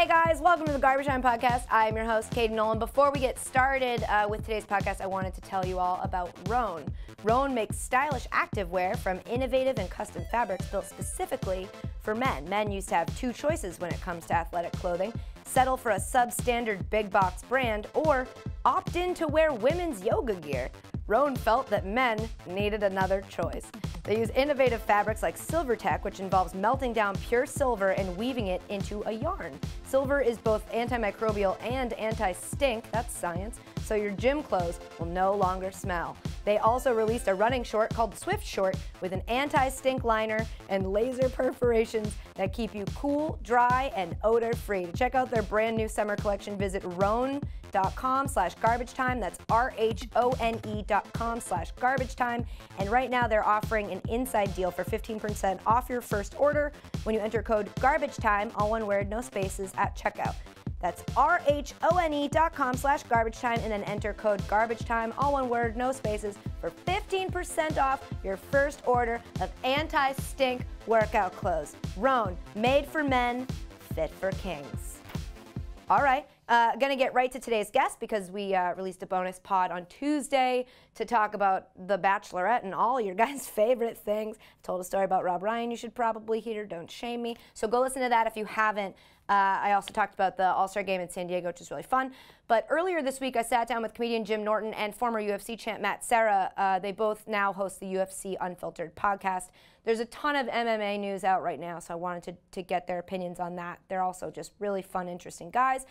Hey guys, welcome to the Garbage Time Podcast. I am your host, Katie Nolan. Before we get started with today's podcast, I wanted to tell you all about Roan. Roan makes stylish activewear from innovative and custom fabrics built specifically for men. Men used to have two choices when it comes to athletic clothing: settle for a substandard big box brand or opt in to wear women's yoga gear. Roan felt that men needed another choice. They use innovative fabrics like SilverTech, which involves melting down pure silver and weaving it into a yarn. Silver is both antimicrobial and anti-stink, that's science, so your gym clothes will no longer smell. They also released a running short called the Swift Short with an anti-stink liner and laser perforations that keep you cool, dry, and odor-free. To check out their brand new summer collection, visit Roan.com/garbagetime. That's RHONE.com/garbagetime. And right now they're offering an inside deal for 15% off your first order when you enter code GARBAGETIME, all one word, no spaces, at checkout. That's RHONE.com/garbagetime and then enter code GARBAGETIME, all one word, no spaces, for 15% off your first order of anti-stink workout clothes. Roan, made for men, fit for kings. All right, gonna get right to today's guest because we released a bonus pod on Tuesday to talk about The Bachelorette and all your guys' favorite things. Told a story about Rob Ryan you should probably hear, don't shame me. So go listen to that if you haven't. I also talked about the All-Star Game in San Diego, which was really fun. But earlier this week, I sat down with comedian Jim Norton and former UFC champ Matt Serra. They both now host the UFC Unfiltered Podcast. There's a ton of MMA news out right now, so I wanted to get their opinions on that. They're also just really fun, interesting guys.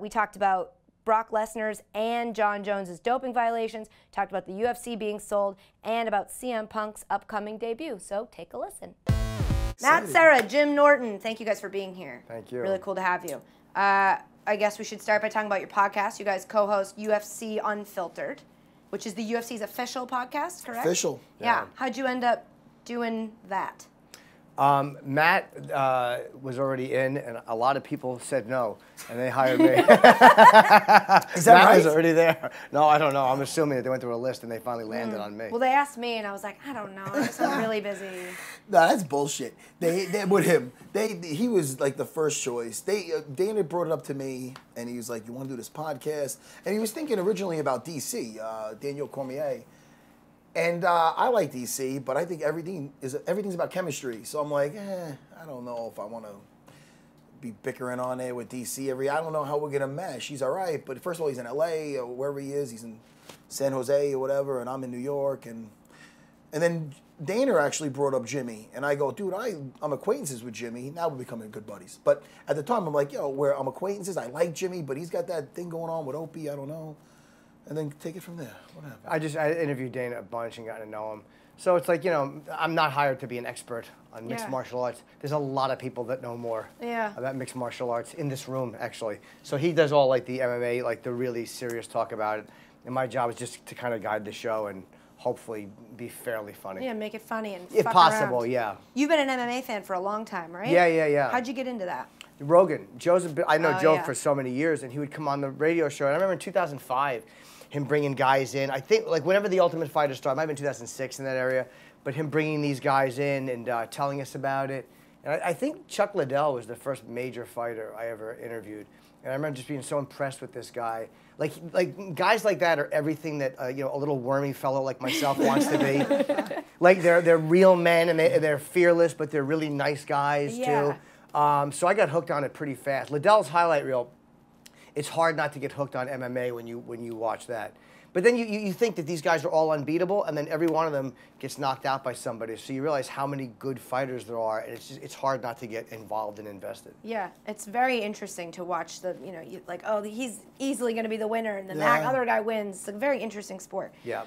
We talked about Brock Lesnar's and John Jones's doping violations, talked about the UFC being sold, and about CM Punk's upcoming debut. So take a listen. Matt Serra, Jim Norton, thank you guys for being here. Thank you. Really cool to have you. I guess we should start by talking about your podcast. You guys co-host UFC Unfiltered, which is the UFC's official podcast, correct? Official. Yeah. How'd you end up doing that? Matt was already in, and a lot of people said no, and they hired me. Is that Matt right? was already there. No, I don't know. I'm assuming that they went through a list, and they finally landed on me. Well, they asked me, and I was like, I don't know. I'm really busy. No, that's bullshit. They with him. He was like the first choice. Dana brought it up to me, and he was like, "You want to do this podcast?" And he was thinking originally about DC, Daniel Cormier. And I like DC, but I think everything's about chemistry. So I'm like, I don't know if I want to be bickering on there with DC I don't know how we're gonna mesh. He's all right, but first of all, he's in LA or wherever he is. He's in San Jose or whatever, and I'm in New York. And then Dana actually brought up Jimmy, and I go, dude, I'm acquaintances with Jimmy. Now we're becoming good buddies. But at the time, I'm like, I'm acquaintances. I like Jimmy, but he's got that thing going on with Opie. I don't know. And then take it from there. What happened? I interviewed Dana a bunch and got to know him. So it's like, I'm not hired to be an expert on mixed martial arts. There's a lot of people that know more about mixed martial arts in this room, actually. So he does all like the MMA, like the really serious talk about it. And my job is just to kind of guide the show and hopefully be fairly funny. Yeah, make it funny and if fuck possible, around. yeah. You've been an MMA fan for a long time, right? Yeah. How'd you get into that? Rogan. I know Joe for so many years, and he would come on the radio show. And I remember in 2005, him bringing guys in. I think like whenever the Ultimate Fighter started, might have been 2006 in that area, but him bringing these guys in and telling us about it. And I think Chuck Liddell was the first major fighter I ever interviewed. And I remember just being so impressed with this guy. Like guys like that are everything that a little wormy fellow like myself wants to be. Like they're real men and they're fearless, but they're really nice guys too. So I got hooked on it pretty fast. Liddell's highlight reel. It's hard not to get hooked on MMA when you watch that. But then you think that these guys are all unbeatable, and then every one of them gets knocked out by somebody. So you realize how many good fighters there are, and it's hard not to get involved and invested. Yeah, it's very interesting to watch he's easily going to be the winner, and then that other guy wins. It's a very interesting sport. Yeah.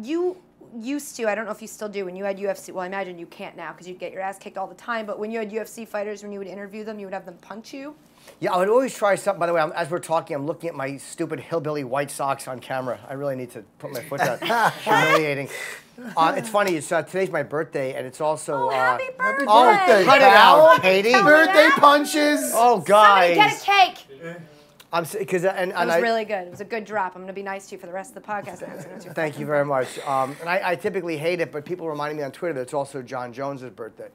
You used to, I don't know if you still do, when you had UFC, well, I imagine you can't now because you'd get your ass kicked all the time, but when you had UFC fighters, when you would interview them, you would have them punch you? Yeah, I would always try something. By the way, as we're talking, I'm looking at my stupid hillbilly white socks on camera. I really need to put my foot down. Humiliating. It's funny. Today's my birthday, and it's also... happy birthday! Cut it out, Katie. Birthday punches! Oh, guys. Somebody get a cake! Because It was really good. It was a good drop. I'm going to be nice to you for the rest of the podcast. Thank you very much. And I typically hate it, but people reminded me on Twitter that it's also John Jones's birthday.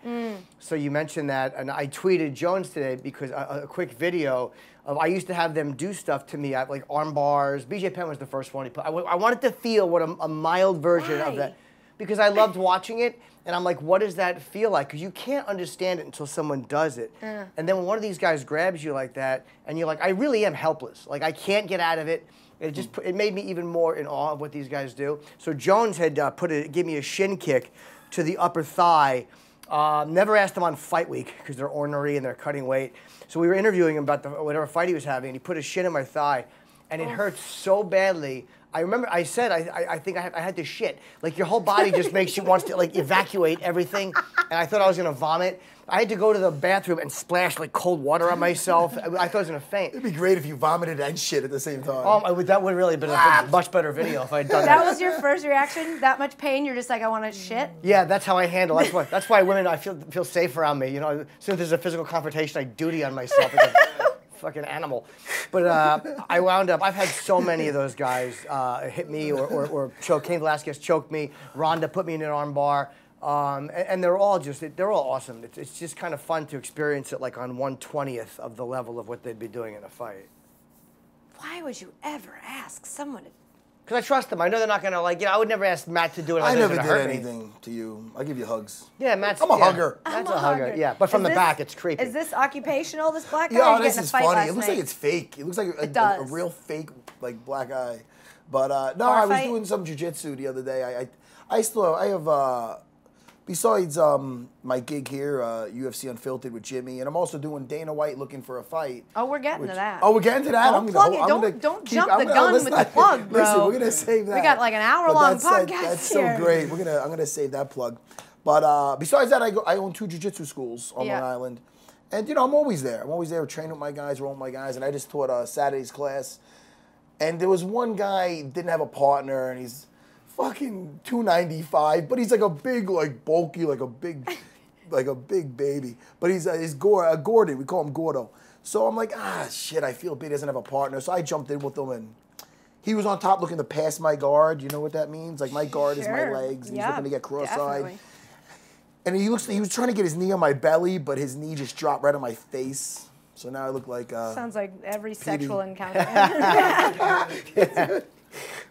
So you mentioned that, and I tweeted Jones today because a quick video of I used to have them do stuff to me, like arm bars. BJ Penn was the first one he put. I wanted to feel what a mild version of that, because I loved watching it. And I'm like, what does that feel like? Because you can't understand it until someone does it. And then when one of these guys grabs you like that, and you're like, I really am helpless. Like, I can't get out of it. It made me even more in awe of what these guys do. So Jones had give me a shin kick to the upper thigh. Never asked him on fight week because they're ornery and they're cutting weight. So we were interviewing him about whatever fight he was having, and he put a shin in my thigh, and it hurt so badly. I remember I said, I think I had to shit. Like, your whole body just makes you wants to, like, evacuate everything. And I thought I was going to vomit. I had to go to the bathroom and splash, like, cold water on myself. I thought I was going to faint. It'd be great if you vomited and shit at the same time. That would really have been a much better video if I had done that. That was your first reaction? That much pain? You're just like, I want to shit? Yeah, that's how I handle it. That's why women, I feel safe around me. You know, as soon as there's a physical confrontation, I duty on myself. Fucking animal. But I wound up, I've had so many of those guys hit me or choke. Cain Velasquez choked me. Ronda put me in an arm bar. And they're all awesome. It's just kind of fun to experience it like on 1/20th of the level of what they'd be doing in a fight. Why would you ever ask someone to? Because I trust them. I know they're not going to, I would never ask Matt to do it. I never did anything to you. I give you hugs. Yeah, I'm a hugger. Matt's a hugger. Yeah, but from the back, it's creepy. Is this occupational, this black guy? Yeah, this is funny. It looks like it's fake. It looks like a real fake, like, black eye. But, no, I was doing some jiu-jitsu the other day. I have... Besides my gig here, UFC Unfiltered with Jimmy, and I'm also doing Dana White looking for a fight. Oh, we're getting to that. Oh, we're getting to that? Don't jump the gun with the plug, bro. Listen, we're going to save that. We got like an hour-long podcast That's so great. I'm going to save that plug. But besides that, I own 2 jiu-jitsu schools on Long Island. And, I'm always there. I'm always there training with my guys, rolling with my guys. And I just taught Saturday's class. And there was one guy didn't have a partner, and he's fucking 295, but he's like a big, like bulky, like a big baby. But he's Gordon. We call him Gordo. So I'm like, shit, I feel big. He doesn't have a partner. So I jumped in with him, and he was on top looking to pass my guard. You know what that means? Like, my guard is my legs. And he's looking to get cross-eyed. Definitely. And he was trying to get his knee on my belly, but his knee just dropped right on my face. So now I look like sounds like every sexual encounter.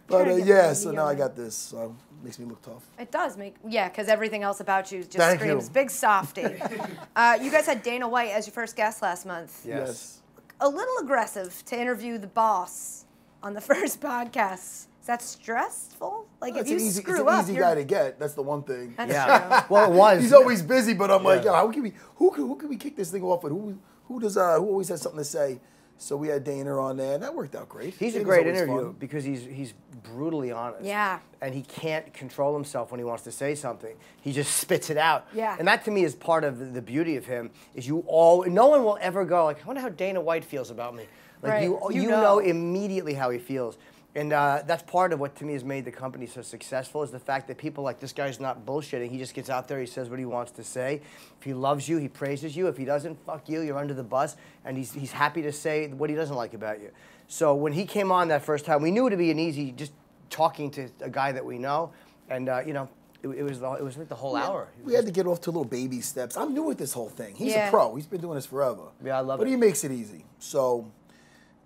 But so now I got this, so it makes me look tough. It does because everything else about you just screams big softy. You guys had Dana White as your first guest last month. Yes. A little aggressive to interview the boss on the first podcast. Is that stressful? Like, if you screw up, it's an easy guy to get. That's the one thing. That's true. Well, it was. He's always busy, but I'm like, who can we kick this thing off with? Who always has something to say? So we had Dana on there, and that worked out great. He's a great interview because he's brutally honest. Yeah. And he can't control himself when he wants to say something. He just spits it out. Yeah. And that, to me, is part of the beauty of him, is no one will ever go, like, I wonder how Dana White feels about me. Like, you know immediately how he feels. And that's part of what, to me, has made the company so successful, is the fact that people like, this guy's not bullshitting. He just gets out there, he says what he wants to say. If he loves you, he praises you. If he doesn't, fuck you, you're under the bus. And he's happy to say what he doesn't like about you. So when he came on that first time, we knew it would be an easy, just talking to a guy that we know. And, it was like the whole hour. We had to get off to little baby steps. I'm new at this whole thing. He's a pro. He's been doing this forever. Yeah, I love it. But he makes it easy. So...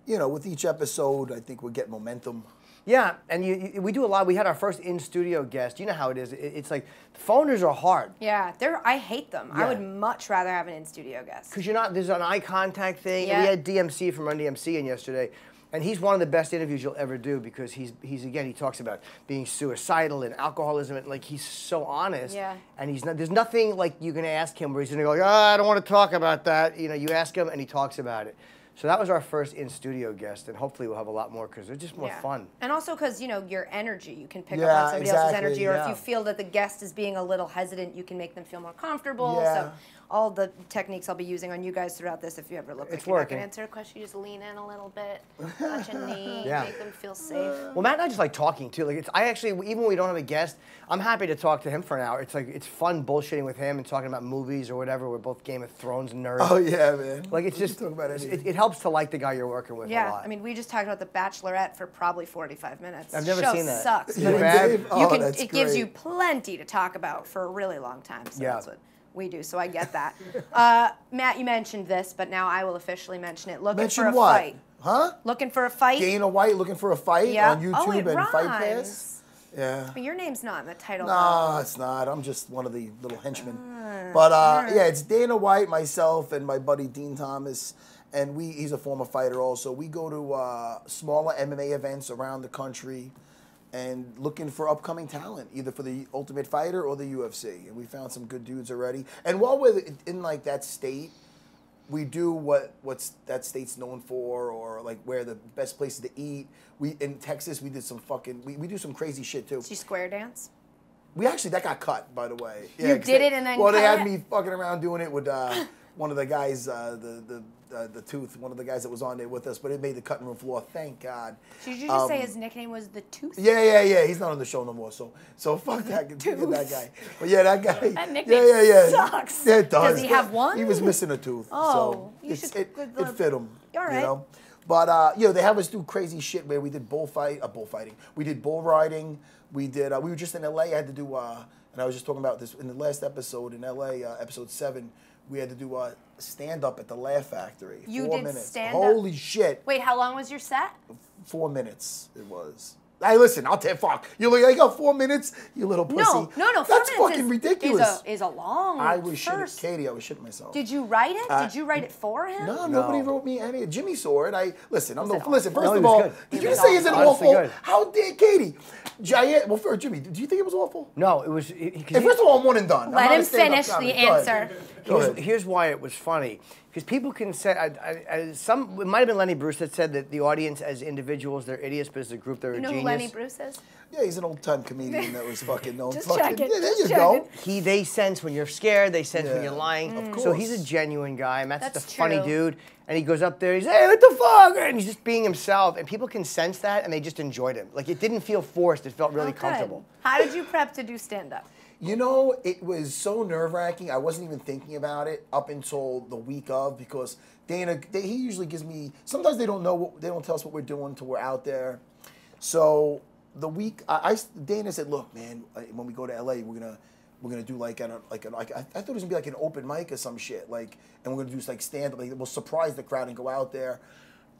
with each episode, I think we'll get momentum. Yeah, and we do a lot. We had our first in-studio guest. You know how it is. It's like, phoners are hard. Yeah, I hate them. Yeah. I would much rather have an in-studio guest. Because there's an eye contact thing. Yeah. We had DMC from Run DMC in yesterday, and he's one of the best interviews you'll ever do because he talks about being suicidal and alcoholism, and, like, he's so honest. Yeah. And there's nothing, like, you can ask him where he's going to go, I don't want to talk about that. You ask him, and he talks about it. So that was our first in-studio guest, and hopefully we'll have a lot more because they're just more fun. And also because, your energy, you can pick up on somebody else's energy, or if you feel that the guest is being a little hesitant, you can make them feel more comfortable. Yeah. So all the techniques I'll be using on you guys throughout this. If you ever look like you're not going to answer a question, you just lean in a little bit, touch a knee, make them feel safe. Well, Matt and I just like talking too. Like I actually, even when we don't have a guest, I'm happy to talk to him for an hour. It's like it's fun bullshitting with him and talking about movies or whatever. We're both Game of Thrones nerds. Oh yeah, man. Like it's just talk about it helps to like the guy you're working with a lot. I mean, we just talked about The Bachelorette for probably 45 minutes. I've never seen that. Sucks. Is it bad? It gives you plenty to talk about for a really long time. So that's what we do. So I get that. Matt, you mentioned this, but now I will officially mention it. Looking for a fight. Huh? Looking for a fight. Dana White looking for a fight on YouTube and Fight Pass. Yeah. But your name's not in the title. No, it's not. I'm just one of the little henchmen. But yeah, it's Dana White, myself, and my buddy Dean Thomas. And he's a former fighter also. We go to smaller MMA events around the country and looking for upcoming talent, either for the Ultimate Fighter or the UFC. And we found some good dudes already. And while we're in like that state, we do what's that state's known for, or like where the best places to eat. In Texas, we did some we do some crazy shit too. Did you square dance? That got cut, by the way. Yeah, you did it and then they had me fucking around doing it with one of the guys, the Tooth, one of the guys that was on there with us, but it made the cutting room floor. Thank God. Did you just say his nickname was the Tooth? Yeah. He's not on the show no more, so fuck that guy. But yeah, that guy. That nickname sucks. Yeah, it does. Does he have one? He was missing a tooth. Oh, so it fit him. All right. You know? But they have us do crazy shit where we did bullfighting. We did bull riding. We were just in LA. I had to do and I was just talking about this in the last episode in LA, episode 7. We had to do a stand-up at the Laugh Factory. 4 minutes. Stand-up? Holy shit. Wait, how long was your set? 4 minutes it was. Hey, listen, I'll tell you, fuck. You're like, I got 4 minutes, you little pussy. No. 4 That's minutes fucking ridiculous. Is a long I was first. Katie, I was shitting myself. Did you write it? Did you write it for him? No, nobody wrote me any. Jimmy saw it. Listen, first of it all, good. did you say is it awful? Good. How dare Katie? Well, first, Jimmy, do you think it was awful? No, it was. First of all, I'm one and done. Let him finish the answer. Here's why it was funny. Because people can say, it might have been Lenny Bruce that said that the audience as individuals, they're idiots, but as a group, they're a genius. You know who Lenny Bruce is? Yeah, he's an old-time comedian that was fucking known. Just checking. Yeah, there you go. They sense when you're scared, they sense when you're lying. Of course. So he's a genuine guy. Matt's just a funny true. dude. And he goes up there, he's, hey, what the fuck? And he's just being himself. And people can sense that, and they just enjoyed him. Like, it didn't feel forced. It felt really comfortable. How did you prep to do stand-up? You know, it was so nerve-wracking. I wasn't even thinking about it up until the week of, because Dana, he usually gives me, sometimes they don't tell us what we're doing until we're out there. So the week, Dana said, look, man, when we go to LA, we're gonna do I thought it was gonna be like an open mic or some shit, and we're gonna do like stand-up, we'll surprise the crowd and go out there.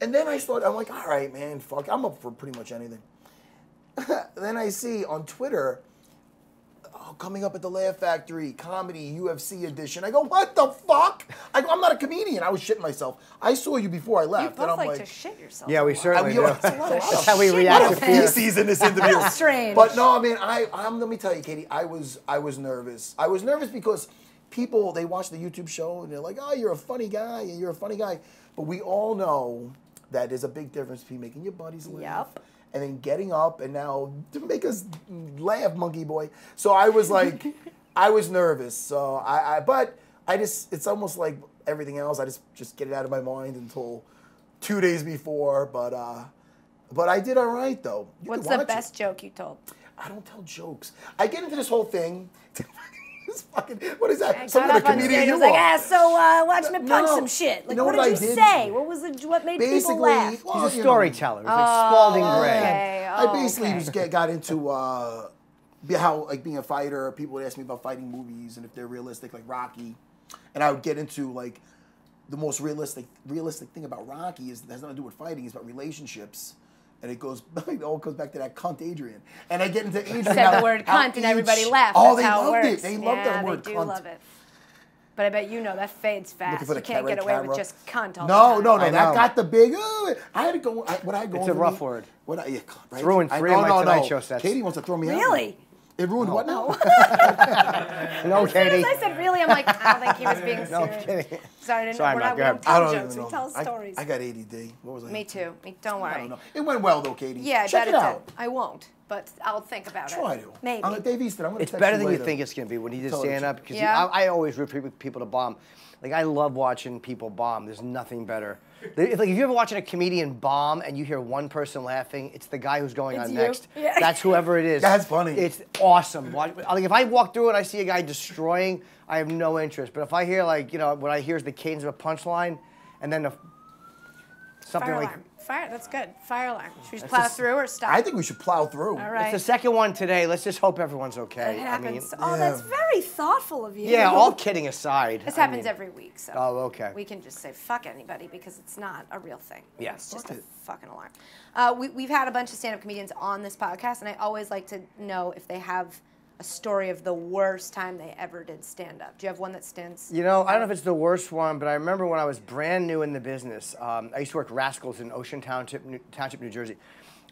And then I'm like, all right, man, fuck, I'm up for pretty much anything. Then I see on Twitter, coming up at the Laugh Factory, comedy, UFC edition. I go, what the fuck? I go, I'm not a comedian. I was shitting myself. I saw you before I left. You both like to shit yourself. Yeah, we certainly do. That's how we react to fear. Season this interview. That's strange. But no, I mean, let me tell you, Katie, I was nervous. I was nervous because people, they watch the YouTube show and they're like, oh, you're a funny guy, and you're a funny guy. But we all know that there's a big difference between making your buddies laugh and then getting up and now to make us laugh, monkey boy. So I was like, I was nervous. So but it's almost like everything else. I just get it out of my mind until 2 days before. But I did all right though. What's the best joke you told? I don't tell jokes. I get into this whole thing. What is that? Some kind of comedian you was like, so watch me punch some shit. Like, you know what did you say? What made people laugh? He's a storyteller. He's like Spalding Gray. I basically got into how, like, being a fighter. People would ask me about fighting movies and if they're realistic, like Rocky. And I would get into, like, the most realistic thing about Rocky has nothing to do with fighting. It's about relationships. And it all goes back to that cunt Adrian. And I get into Adrian. You said the word cunt and everybody laughed. Oh, That's how it works. They loved that word cunt. They do love it. But I bet you know that fades fast. You can't get away with just cunt all the time. No. That got the big. I had to go. It's a rough word. It's ruined 3 of my Tonight Show sets. Katie wants to throw me out. Really? It ruined what now? No, Katie. As soon as I said really, I'm like, I don't think he was being serious. No kidding. Sorry, Sorry, we don't tell jokes. We tell stories. I got ADD. What was I? Me too. Don't worry. I don't know. It went well though, Katie. Yeah, I Check bet it out. did. I won't. but I'll think about it. Try to. Maybe. I'm Dave Easton. I'm gonna It's text better you than later. you think it's going to be when he does Tell it to stand-up. Because Yeah. I always root for people to bomb. Like, I love watching people bomb. There's nothing better. Like, if you're ever watching a comedian bomb and you hear one person laughing, it's the guy who's going on you. next. Yeah. That's whoever it is. That's funny. It's awesome. Like, if I walk through and I see a guy destroying, I have no interest. But if I hear, like, you know, what I hear is the cadence of a punchline, and then something Fire like... alarm. Fire, that's good. Fire alarm. Should we just plow through or stop? I think we should plow through. All right. It's the second one today. Let's just hope everyone's okay. It happens. I mean, That's very thoughtful of you. yeah, all kidding aside. This I happens mean- every week, so Oh, okay. we can just say fuck anybody because it's not a real thing. Yeah. It's just Fuck a it. fucking alarm. We've had a bunch of stand-up comedians on this podcast, and I always like to know if they have a story of the worst time they ever did stand-up. Do you have one that stands? You know, I don't know if it's the worst one, but I remember when I was brand new in the business, I used to work Rascals in Ocean Township, New Jersey.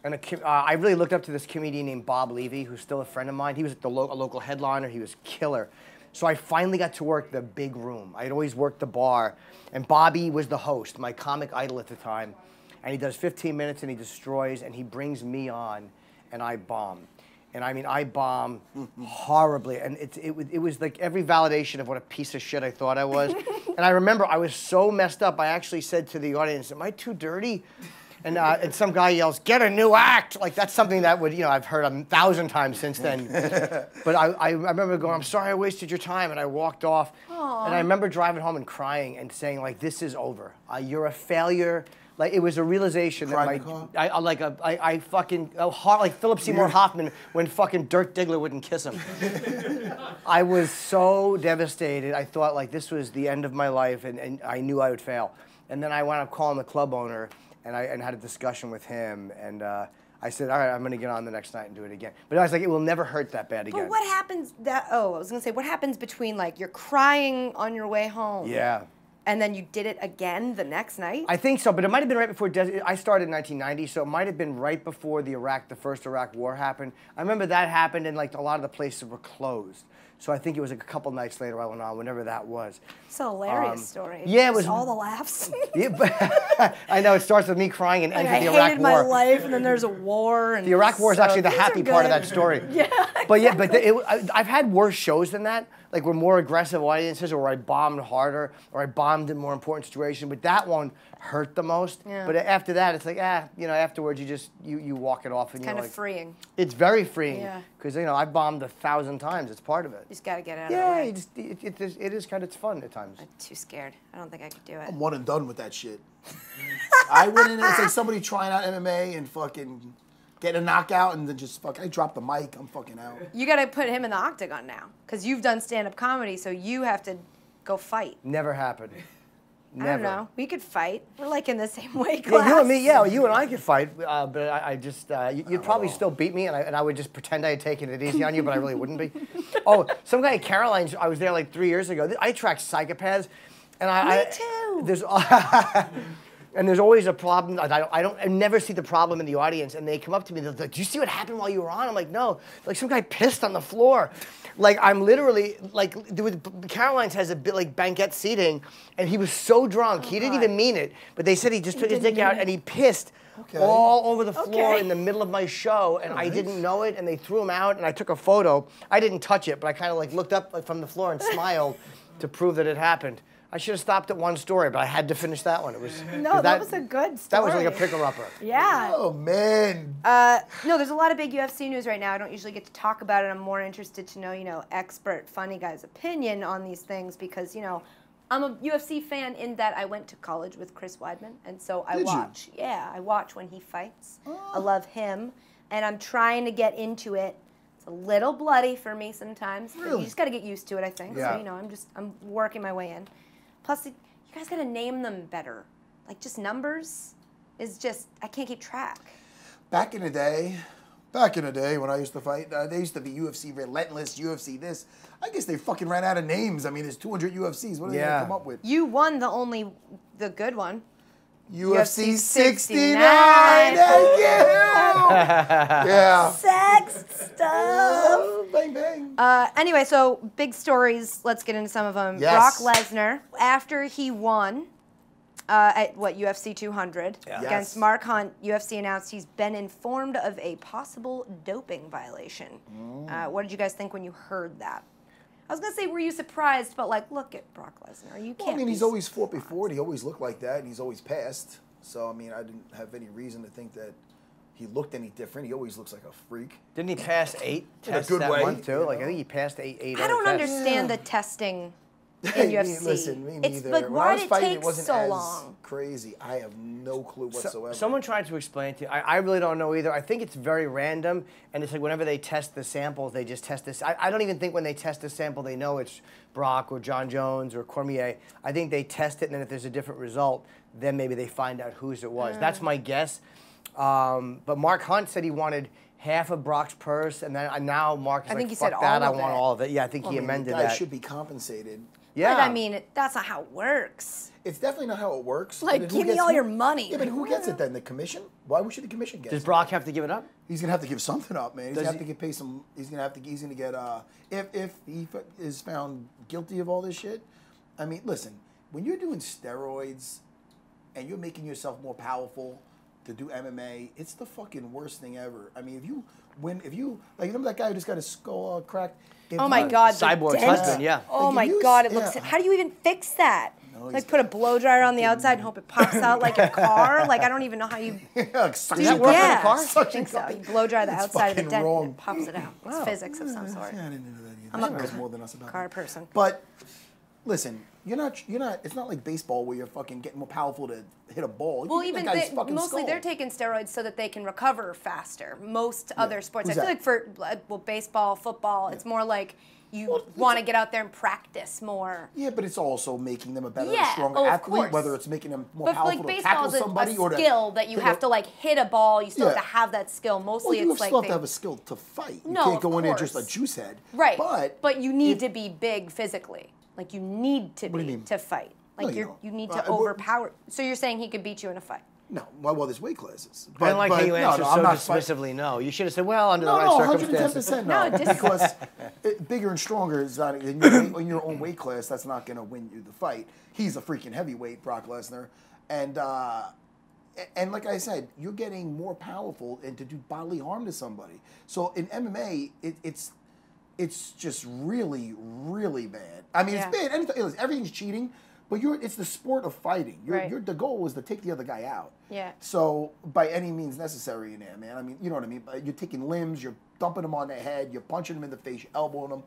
And I really looked up to this comedian named Bob Levy, who's still a friend of mine. He was a local headliner. He was killer. So I finally got to work the big room. I had always worked the bar. And Bobby was the host, my comic idol at the time. And he does 15 minutes and he destroys, and he brings me on, and I bomb. And I mean, I bombed horribly. And it was like every validation of what a piece of shit I thought I was. And I remember I was so messed up, I actually said to the audience, am I too dirty? And some guy yells, get a new act. Like, that's something that would, you know, I've heard 1,000 times since then. But I remember going, I'm sorry I wasted your time. And I walked off. Aww. And I remember driving home and crying and saying, like, this is over. You're a failure. Like, it was a realization that I fucking, like Philip Seymour Hoffman when fucking Dirk Diggler wouldn't kiss him. I was so devastated. I thought, like, this was the end of my life, and I knew I would fail. And then I wound up calling the club owner, and had a discussion with him, and I said, all right, I'm going to get on the next night and do it again. But I was like, it will never hurt that bad again. But what happens I was going to say, what happens between, like, you're crying on your way home? Yeah. And then you did it again the next night? I think so, but it might have been right before, I started in 1990, so it might have been right before the first Iraq war happened. I remember that happened and like a lot of the places were closed. So I think it was like a couple nights later I went on, whenever that was. It's a hilarious story. Yeah, it Just was all the laughs. Yeah, but I know, it starts with me crying and ends I with the Iraq hated war. my life, and then there's a war. And The Iraq war is actually the things are happy part of good. that story. Yeah. But yeah, but I've had worse shows than that, like with more aggressive audiences, or where I bombed harder, or I bombed in more important situations. But that one hurt the most. Yeah. But after that, it's like, you know, afterwards you just you walk it off, and Kind you're of like, freeing. It's very freeing. Yeah. Because you know I bombed 1,000 times. It's part of it. You just got to get out of Yeah, the way. it is kind of fun at times. I'm too scared. I don't think I could do it. I'm one and done with that shit. I went in there, it's like somebody trying out MMA and fucking getting a knockout and then just I drop the mic, I'm fucking out. You got to put him in the octagon now, because you've done stand-up comedy, so you have to go fight. Never happened. Never. I don't know. We could fight. We're like in the same weight class. Yeah, you and me, yeah, you and I could fight, but I just, you'd probably still beat me, and I would just pretend I had taken it easy on you, but I really wouldn't be. Oh, some guy at Caroline's, I was there like 3 years ago. I attract psychopaths, and Me too. There's, and there's always a problem. I never see the problem in the audience, and they come up to me, they're like, "Do you see what happened while you were on?" I'm like, "No." Like some guy pissed on the floor. Like I'm literally like Caroline's has a bit like banquette seating, and he was so drunk he didn't even mean it. But they said he just took his dick out and he pissed all over the floor in the middle of my show, and I didn't know it. And they threw him out, and I took a photo. I didn't touch it, but I kind of like looked up like, from the floor and smiled to prove that it happened. I should have stopped at one story, but I had to finish that one. It was No, that was a good story. That was like a picker-upper. Yeah. Oh, man. No, there's a lot of big UFC news right now. I don't usually get to talk about it. I'm more interested to know, you know, expert, funny guy's opinion on these things because, you know, I'm a UFC fan in that I went to college with Chris Weidman, and so I watch. Yeah, I watch when he fights. I love him, and I'm trying to get into it. It's a little bloody for me sometimes. But you just got to get used to it, I think. Yeah. So, you know, I'm working my way in. Plus, you guys got to name them better. Like, just numbers is just, I can't keep track. Back in the day when I used to fight, they used to be UFC Relentless, UFC this. I guess they fucking ran out of names. I mean, there's 200 UFCs. What are they going to come up with? You won the good one. UFC 69. 69. Thank you. Yeah. Sex stuff. Bang, bang. Anyway, so big stories. Let's get into some of them. Yes. Brock Lesnar, after he won, At what, UFC 200 Yeah. against Yes. Mark Hunt. UFC announced he's been informed of a possible doping violation. What did you guys think when you heard that? I was gonna say, were you surprised? But like, look at Brock Lesnar. You can't. Well, I mean, he's always fought before, and he always looked like that, and he's always passed. So I mean, I didn't have any reason to think that he looked any different. He always looks like a freak. Didn't he pass 8 tests good that way, month too? you Like I know? think he passed eight. I don't other tests. understand the testing in Hey, UFC. listen, me It's neither. like, When why I was did it fighting, take it wasn't so as long? crazy. I have no clue whatsoever. Someone tried to explain it to you. I really don't know either. I think it's very random, and it's like whenever they test the samples, they just test this. I don't even think when they test the sample, they know it's Brock or John Jones or Cormier. I think they test it, and then if there's a different result, then maybe they find out whose it was. That's my guess. But Mark Hunt said he wanted half of Brock's purse, and then now Mark is I think he fuck said that, all I of want it. all of it. Yeah, I think he amended the guy that. should be compensated. Yeah. But I mean, that's not how it works. It's definitely not how it works. Like, but who give me gets all who- your money. Yeah, but who gets it then? The commission? Why should the commission get it? Does Brock have to give it up? He's gonna have to give something up, man. He's Does gonna have he- to get pay some. He's gonna get if he is found guilty of all this shit. I mean, listen, when you're doing steroids and you're making yourself more powerful to do MMA, it's the fucking worst thing ever. I mean, if you like, remember that guy who just got his skull cracked? If Oh my you- God, the Cyborg's dent. husband, yeah. Oh Like, my if you- God, it looks. yeah. How do you even fix that? No, he's Like put a blow dryer on the outside and hope it pops out like a car. Like I don't even know how you. Suction that work on a yeah, car? I think so. You blow dry the It's outside of the fucking dent wrong. and it pops it out. It's physics of some sort. Yeah, I didn't know that either. I'm a He knows more than us about car it. person. But listen, you're not. It's not like baseball where you're fucking getting more powerful to hit a ball. Well, You hit even that guy's they, fucking mostly skull. they're taking steroids so that they can recover faster. Most other sports, Who's I feel that? like for baseball, football, it's more like you want to get out there and practice more. Yeah, but it's also making them a better, Yeah, stronger of athlete. course. Whether it's making them more But powerful like to baseball tackle is somebody a or to skill that you hit have a- to like hit a ball. You still have Yeah. to have that skill. Well, Mostly you it's like still have they, to have a skill to fight. You No, can't of go in there just a course. juice head. right. But you need to be big physically. Like you need to What do you be mean? to fight. Like No, you you don't. need I- to I- overpower. So you're saying he could beat you in a fight? no, well, there's weight classes. I don't like how you answer I'm so not fight- dismissively no. You should have said, well, under No, the right no, circumstances. 110% no. No, just- because bigger and stronger is not in your own weight class. That's not going to win you the fight. He's a freaking heavyweight, Brock Lesnar, and like I said, you're getting more powerful and to do bodily harm to somebody. So in MMA, it's just really, really bad. I mean, Yeah. it's bad. Everything's cheating. But it's the sport of fighting. Right. The goal is to take the other guy out. Yeah. So by any means necessary in there, man. I mean, you know what I mean? You're taking limbs, you're dumping them on their head, you're punching them in the face, you're elbowing them.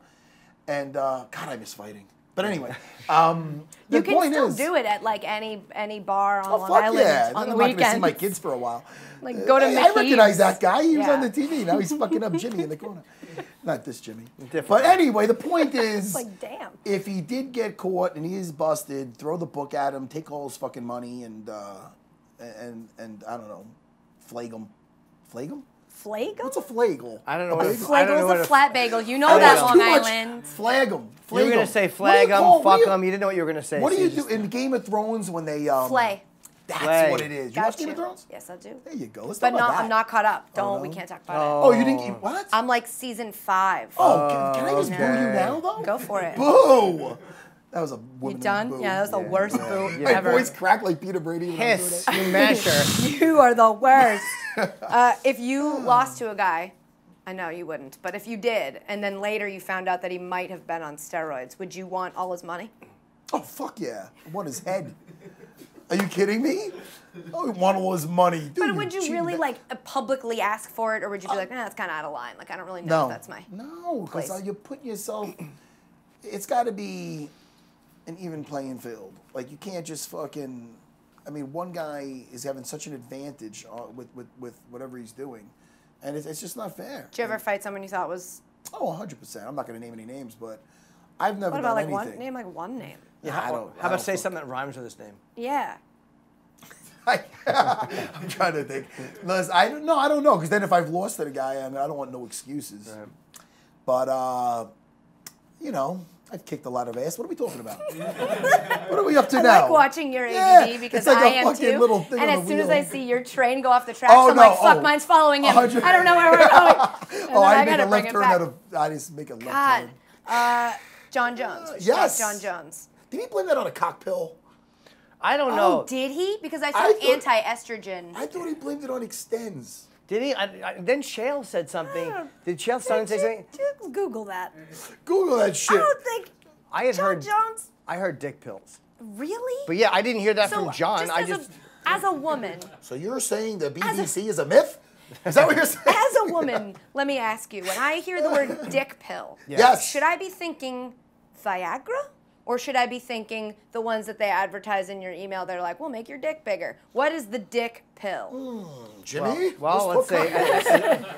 And, God, I miss fighting. But anyway, the You can point still is, do it at like any bar on oh, Long fuck Island yeah. on the I'm not going to see weekend. my kids for a while. Like, go to Hey, I recognize McKee's. that guy. He was Yeah. on the TV. Now he's fucking up Jimmy in the corner. Not this Jimmy. Different. But anyway, the point is, Like, damn. if he did get caught and he is busted, throw the book at him, take all his fucking money, and I don't know, flag him. Flag him? Flagel? What's a flagel? I don't know A what a bagel? I don't know Flagel what is a- a flat bagel. You know Oh, that that's Long too much. Island. Flag him. You were going to say flag them, fuck them. You didn't know what you were going to say. What do so you just- do in Game of Thrones when they Flay. That's Flay. what it is. You Got watch Game of Thrones? Yes, I do. There you go. Let's But talk about not, that. I'm not caught up. Don't. no? We can't talk about it. Oh, you didn't. What? I'm like season 5. Oh, can I just boo you Okay. now, though? Go for it. Boo! That was a You woman. done? Boo. Yeah, that was the worst boo My ever. voice cracked like Peter Brady. When I was Hiss, doing you masher. You are the worst. If you lost to a guy, I know you wouldn't, but if you did, and then later you found out that he might have been on steroids, would you want all his money? that. Oh, fuck yeah. I want his head. Are you kidding me? I want all his money. Dude, But would you cheating really ba- like publicly ask for it, or would you be like, nah, that's kind of out of line. Like I don't really know No. if that's my. No, because place. you're putting yourself. It's got to be an even playing field. Like you can't just fucking. I mean, one guy is having such an advantage with whatever he's doing, and it's just not fair. Did you ever fight someone you thought was? Oh, 100%. I'm not going to name any names, but I've never What done about like anything. one name, like one name? Yeah, How I about don't say fuck- something that rhymes with his name? Yeah. I'm trying to think. Listen, I don't know, because then if I've lost to the guy, I don't want no excuses. Right. But, you know, I've kicked a lot of ass. What are we talking about? What are we up to I now? like watching your Yeah, ADD because it's like I a am fucking too. little thing And on as the soon as wheel. I see your train go off the tracks, Oh, I'm no, like, fuck, oh. mine's following him. 100. I don't know where we're going. And Oh, then I make gotta a bring left it turn back. out of. I just make a left God. turn. John Jones. Yes. John Jones. Did he blame that on a cock pill? I don't know. Oh, did he? Because I saw anti-estrogen. I thought he blamed it on Extends. Did he? Then Shale said something. Did Shale Sonnen say something? Google that. Google that shit. I don't think. I had heard. Jones. I heard dick pills. Really? But yeah, I didn't hear that from John. As a woman. So you're saying the BBC is a myth? Is that what you're saying? As a woman, let me ask you, when I hear the word dick pill, Yes. should I be thinking Viagra? Or should I be thinking the ones that they advertise in your email? They're like, we'll make your dick bigger. What is the dick pill? Jimmy? Well, let's say,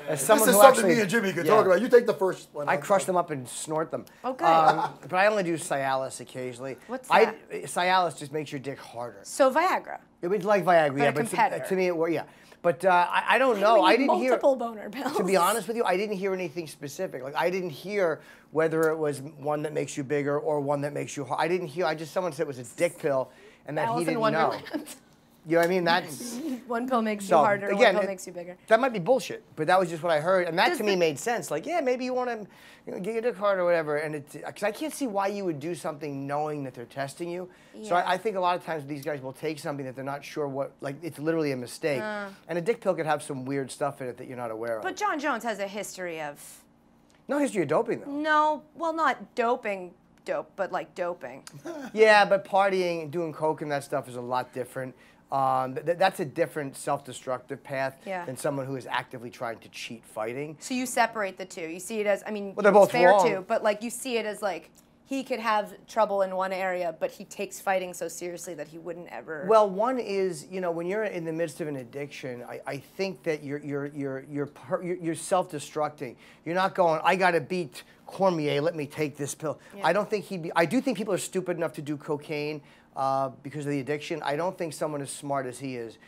as someone this is who something actually, me and Jimmy could talk about. You take the first one. I crush them up and snort them. Okay. But I only do Cialis occasionally. What's that? Cialis just makes your dick harder. So Viagra. It was like Viagra, But a competitor. to me it was, yeah. But I don't know. I didn't hear multiple boner pills. To be honest with you, I didn't hear anything specific. Like I didn't hear whether it was one that makes you bigger or one that makes you. I didn't hear. Someone said it was a dick pill, and that he didn't know. You know what I mean? That's one pill makes you harder, again, one pill makes you bigger. That might be bullshit, but that was just what I heard, and that to me made sense. Like, yeah, maybe you want to get your dick hard or whatever, and because I can't see why you would do something knowing that they're testing you. Yeah. So I think a lot of times these guys will take something that they're not sure what, like it's literally a mistake, and a dick pill could have some weird stuff in it that you're not aware of. But John Jones has a history of. No history of doping though. No, well, not doping. But like doping. Yeah, but partying and doing coke and that stuff is a lot different. That's a different self-destructive path than someone who is actively trying to cheat fighting. So you separate the two. You see it as, I mean, well, they're both fair wrong. too, but like you see it as like he could have trouble in one area, but he takes fighting so seriously that he wouldn't ever. Well, one is, you know, when you're in the midst of an addiction, I think that you're self-destructing. You're not going, I got to beat Cormier, let me take this pill. Yeah. I don't think I do think people are stupid enough to do cocaine because of the addiction. I don't think someone as smart as he is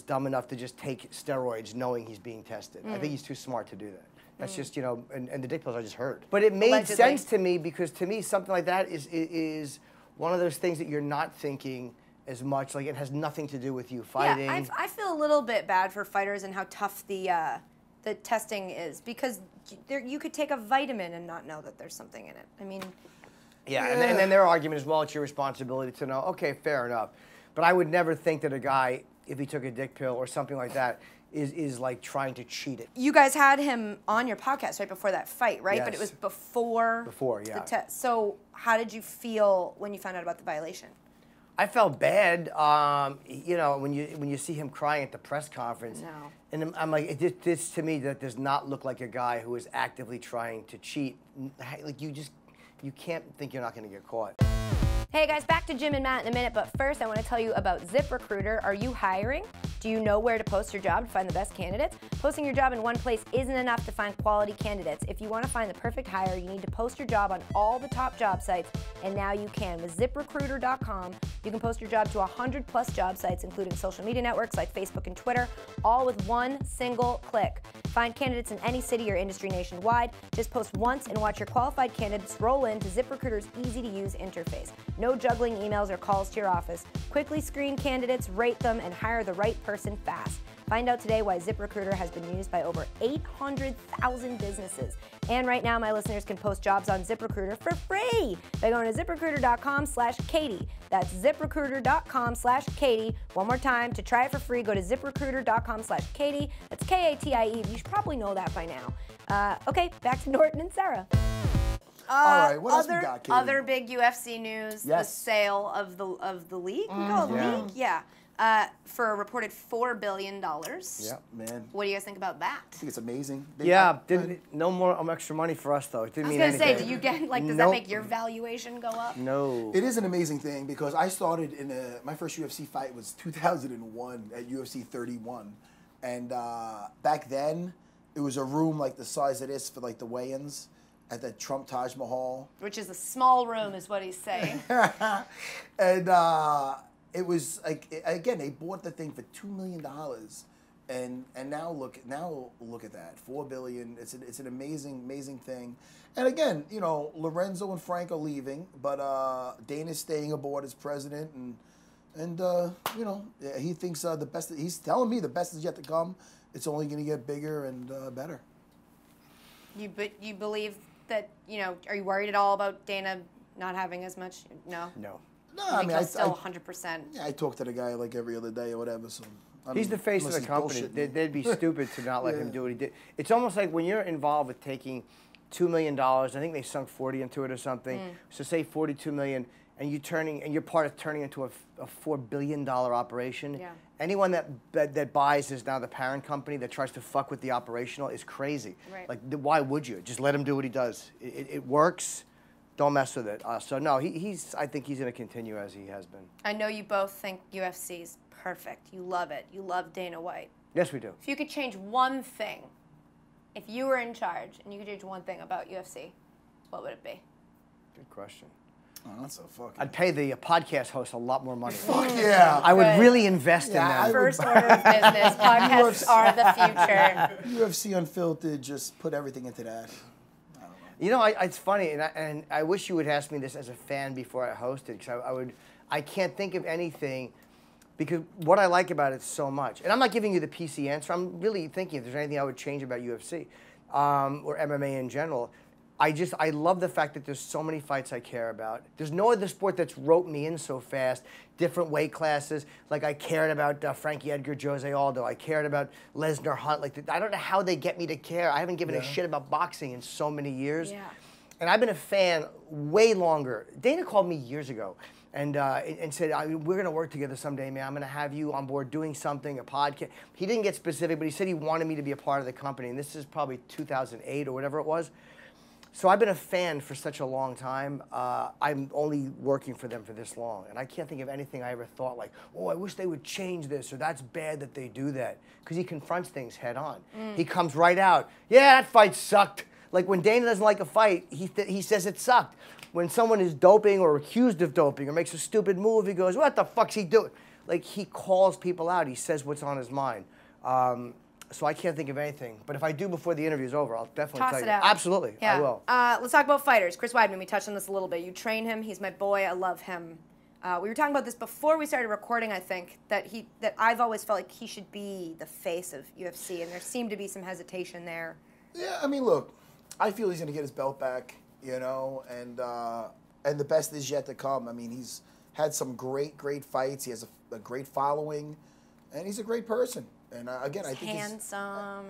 dumb enough to just take steroids knowing he's being tested. I think he's too smart to do that. That's just, you know, and the dick pills I just heard. But it made sense to me because to me something like that is one of those things that you're not thinking as much. Like it has nothing to do with you fighting. Yeah, I feel a little bit bad for fighters and how tough the testing is because you could take a vitamin and not know that there's something in it. I mean. Yeah, and then their argument is, well, it's your responsibility to know. Okay, fair enough. But I would never think that a guy, if he took a dick pill or something like that, is like trying to cheat it. You guys had him on your podcast right before that fight, right? Yes. But it was before yeah. the test. So how did you feel when you found out about the violation? I felt bad, you know, when you see him crying at the press conference. No. And I'm like, this to me that does not look like a guy who is actively trying to cheat. Like you can't think you're not going to get caught. Hey guys, back to Jim and Matt in a minute, but first I want to tell you about ZipRecruiter. Are you hiring? Do you know where to post your job to find the best candidates? Posting your job in one place isn't enough to find quality candidates. If you want to find the perfect hire, you need to post your job on all the top job sites, and now you can. With ZipRecruiter.com, you can post your job to 100+ job sites, including social media networks like Facebook and Twitter, all with one single click. Find candidates in any city or industry nationwide. Just post once and watch your qualified candidates roll into ZipRecruiter's easy-to-use interface. No juggling emails or calls to your office. Quickly screen candidates, rate them, and hire the right person fast. Find out today why ZipRecruiter has been used by over 800,000 businesses. And right now, my listeners can post jobs on ZipRecruiter for free by going to ZipRecruiter.com/Katie. That's ZipRecruiter.com/Katie. One more time, to try it for free, go to ZipRecruiter.com/Katie. That's Katie. You should probably know that by now. Okay, back to Norton and Serra. All right, what else we got, Katie? Other big UFC news, the sale of the league. We call it league? Yeah. For a reported $4 billion. Yeah, man. What do you guys think about that? I think it's amazing. No more extra money for us though. It didn't mean anything. I was gonna say, do you get does that make your valuation go up? No. It is an amazing thing because I started my first UFC fight was 2001 at UFC 31, and back then it was a room like the size of this for like the weigh-ins at the Trump Taj Mahal. Which is a small room, is what he's saying. And it was like, again, they bought the thing for $2 million, and now look at that, $4 billion. It's an amazing thing. And again, you know, Lorenzo and Frank are leaving, but Dana's staying aboard as president, and you know, he thinks the best. He's telling me the best is yet to come. It's only going to get bigger and better. You believe that, you know, are you worried at all about Dana not having as much? No. No. No, I mean, he's still 100%. Yeah, I talk to the guy like every other day or whatever. So he's the face of the company. They'd be stupid to not let him do what he did. It's almost like when you're involved with taking $2 million. I think they sunk 40 into it or something. So say 42 million, and you're part of turning into a $4 billion operation. Yeah. Anyone that buys is now the parent company that tries to fuck with the operational is crazy. Right. Like, why would you? Just let him do what he does. It works. Don't mess with it. So no, I think he's going to continue as he has been. I know you both think UFC's perfect. You love it. You love Dana White. Yes, we do. If you could change one thing, if you were in charge and you could change one thing about UFC, what would it be? Good question. Oh, that's a fucking... I'd pay the podcast host a lot more money. Fuck yeah. I would really invest in them. First order of business. Podcasts are the future. UFC Unfiltered, just put everything into that. You know, it's funny, and I wish you would ask me this as a fan before I hosted, because I can't think of anything, because what I like about it so much, and I'm not giving you the PC answer, I'm really thinking if there's anything I would change about UFC or MMA in general. I love the fact that there's so many fights I care about. There's no other sport that's roped me in so fast. Different weight classes. Like I cared about Frankie Edgar, Jose Aldo. I cared about Lesnar, Hunt. Like I don't know how they get me to care. I haven't given a shit about boxing in so many years. Yeah. And I've been a fan way longer. Dana called me years ago and said, we're going to work together someday, man. I'm going to have you on board doing something, a podcast. He didn't get specific, but he said he wanted me to be a part of the company. And this is probably 2008 or whatever it was. So I've been a fan for such a long time. I'm only working for them for this long. And I can't think of anything I ever thought like, oh, I wish they would change this, or that's bad that they do that. Because he confronts things head on. He comes right out. Yeah, that fight sucked. Like when Dana doesn't like a fight, he says it sucked. When someone is doping or accused of doping or makes a stupid move, he goes, what the fuck's he doing? Like he calls people out. He says what's on his mind. So I can't think of anything. But if I do before the interview's over, I'll definitely tell you. Toss it out. Absolutely, yeah. I will. Let's talk about fighters. Chris Weidman, we touched on this a little bit. You train him. He's my boy. I love him. We were talking about this before we started recording, I think, that I've always felt like he should be the face of UFC, and there seemed to be some hesitation there. Yeah, I mean, look, I feel he's going to get his belt back, you know, and the best is yet to come. I mean, he's had some great fights. He has a great following, and he's a great person. And again, I think handsome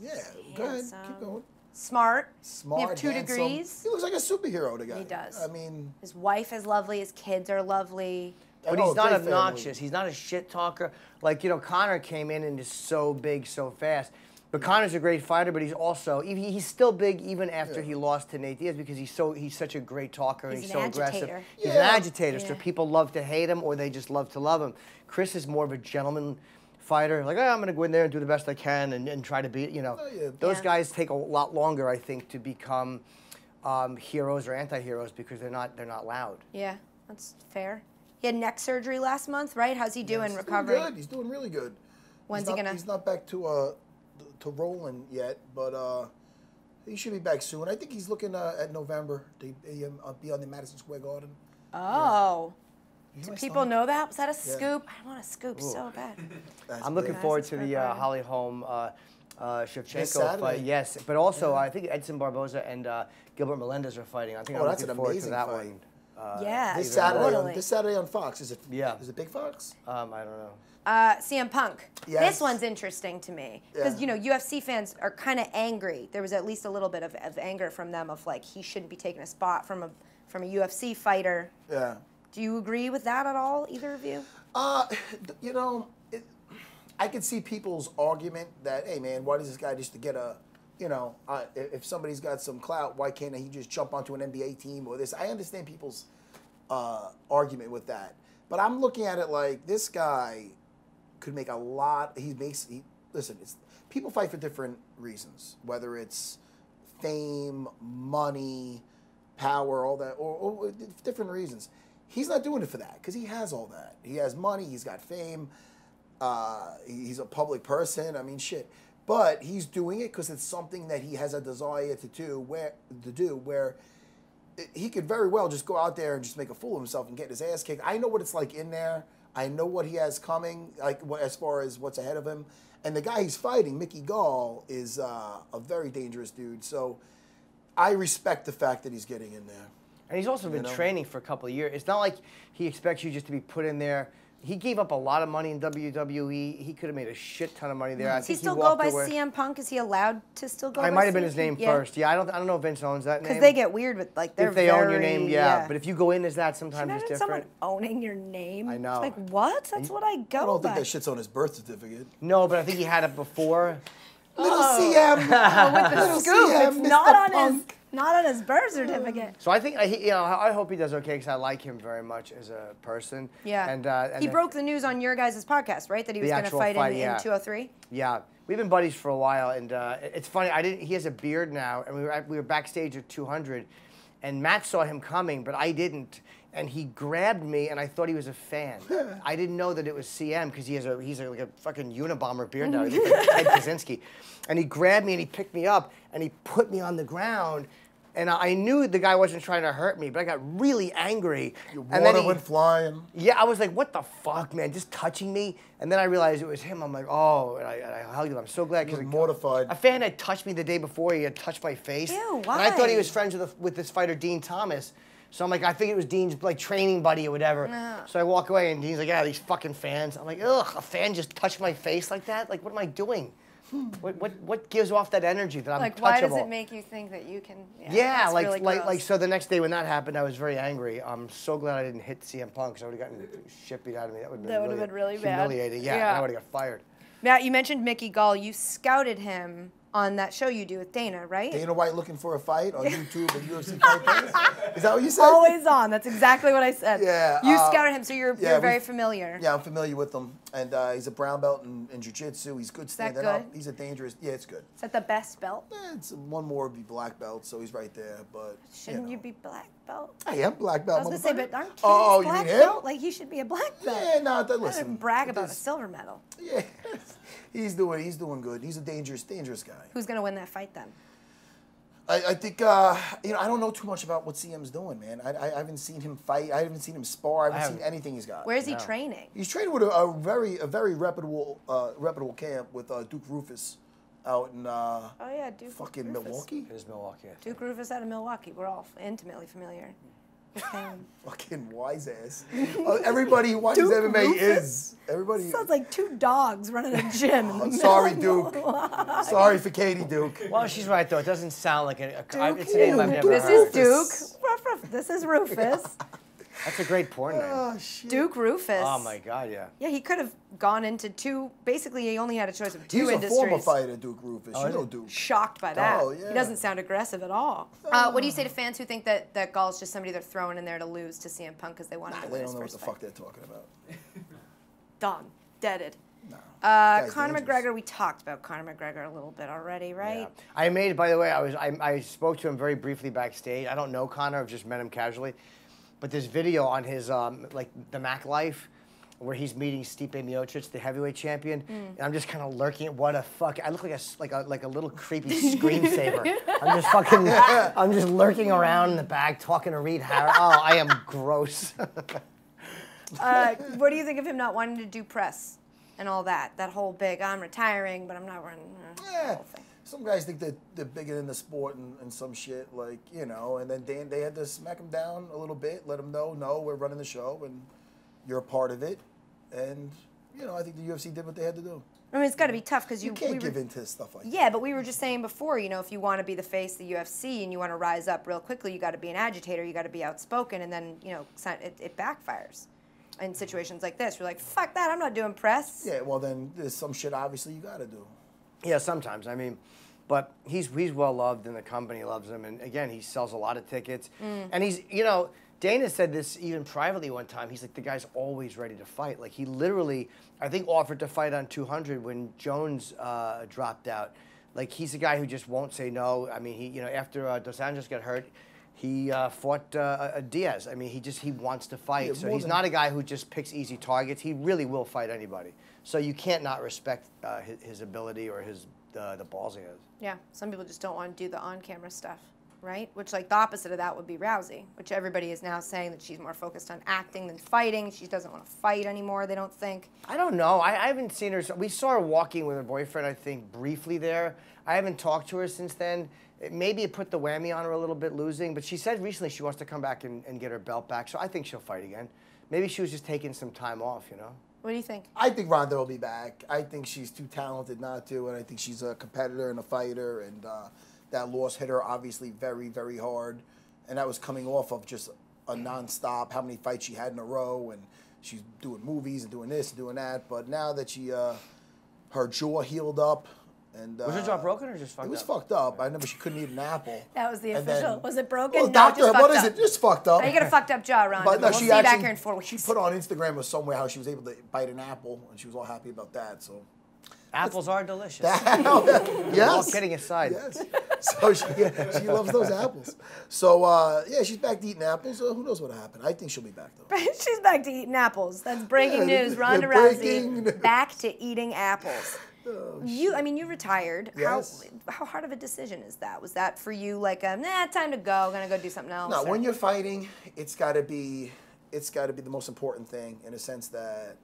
yeah, go ahead, keep going. Smart. Smart. You have 2 handsome. degrees. He looks like a superhero, the guy. He does. I mean, his wife is lovely. His kids are lovely. But he's not obnoxious. He's not a shit talker. Like, you know, Conor came in and is so big so fast. But Conor's a great fighter, but he's also he's still big even after he lost to Nate Diaz because he's such a great talker and he's so aggressive. He's an agitator, so people love to hate him or they just love to love him. Chris is more of a gentleman fighter, like, oh, I'm going to go in there and do the best I can and try to beat, you know. Those guys take a lot longer, I think, to become heroes or anti-heroes because they're not loud. Yeah, that's fair. He had neck surgery last month, right? How's he doing recovering? Good. He's doing really good. When's he gonna? He's not back to rolling yet, but he should be back soon. I think he's looking at November to be on the Madison Square Garden. Oh. Do people know that? Was that a scoop? I want a scoop so bad. I'm looking forward to the Holly Holm Shevchenko fight. Yes, but also I think Edson Barboza and Gilbert Melendez are fighting. I think I'm looking forward to that fight. One. This Saturday on Fox. Is it? Yeah. Is it Big Fox? I don't know. CM Punk. Yes. This one's interesting to me because you know UFC fans are kind of angry. There was at least a little bit of anger from them of like he shouldn't be taking a spot from a UFC fighter. Yeah. Do you agree with that at all, either of you? You know, I could see people's argument that, hey, man, why does this guy just to get a, you know, if somebody's got some clout, why can't he just jump onto an NBA team or this? I understand people's argument with that. But I'm looking at it like this guy could make a lot. Listen, people fight for different reasons, whether it's fame, money, power, all that, or different reasons. He's not doing it for that because he has all that. He has money. He's got fame. He's a public person. I mean, shit. But he's doing it because it's something that he has a desire to do. Where he could very well just go out there and just make a fool of himself and get his ass kicked. I know what it's like in there. I know what he has coming, like as far as what's ahead of him. And the guy he's fighting, Mickey Gall, is a very dangerous dude. So I respect the fact that he's getting in there. And he's also been training for a couple of years. It's not like he expects you just to be put in there. He gave up a lot of money in WWE. He could have made a shit ton of money there. Does he still go by CM Punk? Is he allowed to still go by CM Punk? I might have been his name first. Yeah, I don't know if Vince owns that name. Because they get weird with, like, if they own your name, yeah. But if you go in as that, sometimes it's different. Someone owning your name? I know. It's like, what? That's what I go by. I don't think that shit's on his birth certificate. No, but I think he had it before. Little CM. With the scoop. CM, it's not on his birth certificate. So I think, I hope he does okay because I like him very much as a person. Yeah. And he broke the news on your guys' podcast, right? That he was going to fight in 203? Yeah. We've been buddies for a while, and it's funny. He has a beard now, and we were backstage at 200, and Matt saw him coming, but I didn't. And he grabbed me, and I thought he was a fan. I didn't know that it was CM because he's like a fucking Unabomber beard now. He looks like Ted Kaczynski. And he grabbed me and he picked me up and he put me on the ground. And I knew the guy wasn't trying to hurt me, but I got really angry. Your water went flying. Yeah, I was like, what the fuck, man? Just touching me. And then I realized it was him. I'm like, oh, and I hugged him. I'm so glad. He was mortified. A fan had touched me the day before. He had touched my face. Ew, why? And I thought he was friends with this fighter, Dean Thomas. So I'm like, I figured it was Dean's like training buddy or whatever. No. So I walk away and Dean's like, yeah, these fucking fans. I'm like, ugh, a fan just touched my face like that? Like, what am I doing? What gives off that energy that I'm touchable? Like, why does it make you think that you can? Yeah, like so the next day when that happened, I was very angry. I'm so glad I didn't hit CM Punk because I would have gotten shit beat out of me. That would have been really bad. humiliating. Yeah, and I would have got fired. Matt, you mentioned Mickey Gall. You scouted him on that show you do with Dana, right? Dana White looking for a fight on YouTube and UFC Fight Pass? Is that what you said? Always on. That's exactly what I said. Yeah. You scouted him, so you're very familiar. Yeah, I'm familiar with him. And he's a brown belt in jiu-jitsu. He's good standing up. He's a dangerous... Yeah, it's good. Is that the best belt? It's one more would be black belt, so he's right there. But shouldn't you be black belt? I am black belt. I was going to say, but aren't kids black belt? Like, he should be a black belt. Yeah, no, listen. I didn't brag about a silver medal. Yeah. He's doing good. He's a dangerous guy. Who's going to win that fight then? I think I don't know too much about what CM's doing, man. I haven't seen him fight. I haven't seen him spar. I haven't seen anything he's got. Where is he training? He's training with a very reputable camp with Duke Roufus out in Duke fucking Roufus. Milwaukee. It is Milwaukee. Duke Roufus out of Milwaukee. We're all intimately familiar. Fucking wise ass. Everybody who watches MMA is. Everybody sounds like two dogs running a gym. Sorry, Duke. Sorry for Katie Duke. Well, she's right though. It doesn't sound like Duke. It's a name I've never heard. This is Duke. Ruff, ruff. This is Rufus. That's a great porn name. Oh, shit. Duke Roufus. Oh my God, yeah. Yeah, he could have gone into two. Basically, he only had a choice of two industries. He's a former fighter, Duke Roufus. You know Duke. Shocked by that. Oh, yeah. He doesn't sound aggressive at all. What do you say to fans who think that Gall's just somebody they're throwing in there to lose to CM Punk because they want him to win his first fight? They don't know what the fuck they're talking about. Done. Deaded. No. Conor McGregor. We talked about Conor McGregor a little bit already, right? Yeah. By the way, I spoke to him very briefly backstage. I don't know Conor. I've just met him casually. But there's video on his the Mac Life where he's meeting Stipe Miocic, the heavyweight champion, and I'm just kind of lurking. What a fuck! I look like a little creepy screensaver. I'm just lurking around in the back, talking to Reed Harris. Oh, I am gross. What do you think of him not wanting to do press and all that? That whole big, I'm retiring, but I'm not running. Yeah. Whole thing. Some guys think that they're bigger than the sport and some shit, and then they had to smack him down a little bit, let him know, no, we're running the show, and you're a part of it. And, I think the UFC did what they had to do. I mean, it's got to be tough because you can't give in to stuff like that. Yeah, but we were just saying before, if you want to be the face of the UFC and you want to rise up real quickly, you got to be an agitator, you got to be outspoken, and then, it backfires. In situations like this, you're like, fuck that, I'm not doing press. Yeah, well, then there's some shit obviously you got to do. Yeah, sometimes. I mean, but he's well loved and the company loves him. And again, he sells a lot of tickets. And he's, Dana said this even privately one time. He's like, the guy's always ready to fight. Like he literally, I think, offered to fight on 200 when Jones dropped out. Like he's a guy who just won't say no. I mean, he, after Dos Anjos got hurt, he fought Diaz. I mean, he wants to fight. Yeah, so he's not a guy who just picks easy targets. He really will fight anybody. So you can't not respect his ability or the balls he has. Yeah, some people just don't want to do the on-camera stuff. right? Which, like, the opposite of that would be Rousey, which everybody is now saying that she's more focused on acting than fighting. She doesn't want to fight anymore, they don't think. I don't know. I haven't seen her. We saw her walking with her boyfriend, I think, briefly there. I haven't talked to her since then. Maybe it put the whammy on her a little bit, losing. But she said recently she wants to come back and get her belt back. So I think she'll fight again. Maybe she was just taking some time off, you know? What do you think? I think Ronda will be back. I think she's too talented not to, and I think she's a competitor and a fighter, and that loss hit her obviously very, very hard, and that was coming off of just a nonstop, how many fights she had in a row, and she's doing movies and doing this and doing that, but now that she, her jaw healed up, and was her jaw broken or just fucked up? It was fucked up. I remember she couldn't eat an apple. That was the And official. then- Was it broken? Well, No, doctor, just what fucked is up. it? Just fucked up. Now you got a fucked up jaw, Ron. But no, We'll see you back here in 4 weeks. She put on Instagram or somewhere how she was able to bite an apple, and she was all happy about that. So Apples are delicious. yes. All kidding aside. Yes. So she loves those apples. So yeah, she's back to eating apples. Who knows what'll happen? I think she'll be back though. She's back to eating apples. That's breaking Yeah, news. Ronda breaking Rousey back to eating apples. Oh, You retired. Yes. How hard of a decision is that? Was that for you like time to go, gonna go do something else? No, or- when you're fighting, it's got to be the most important thing in a sense that,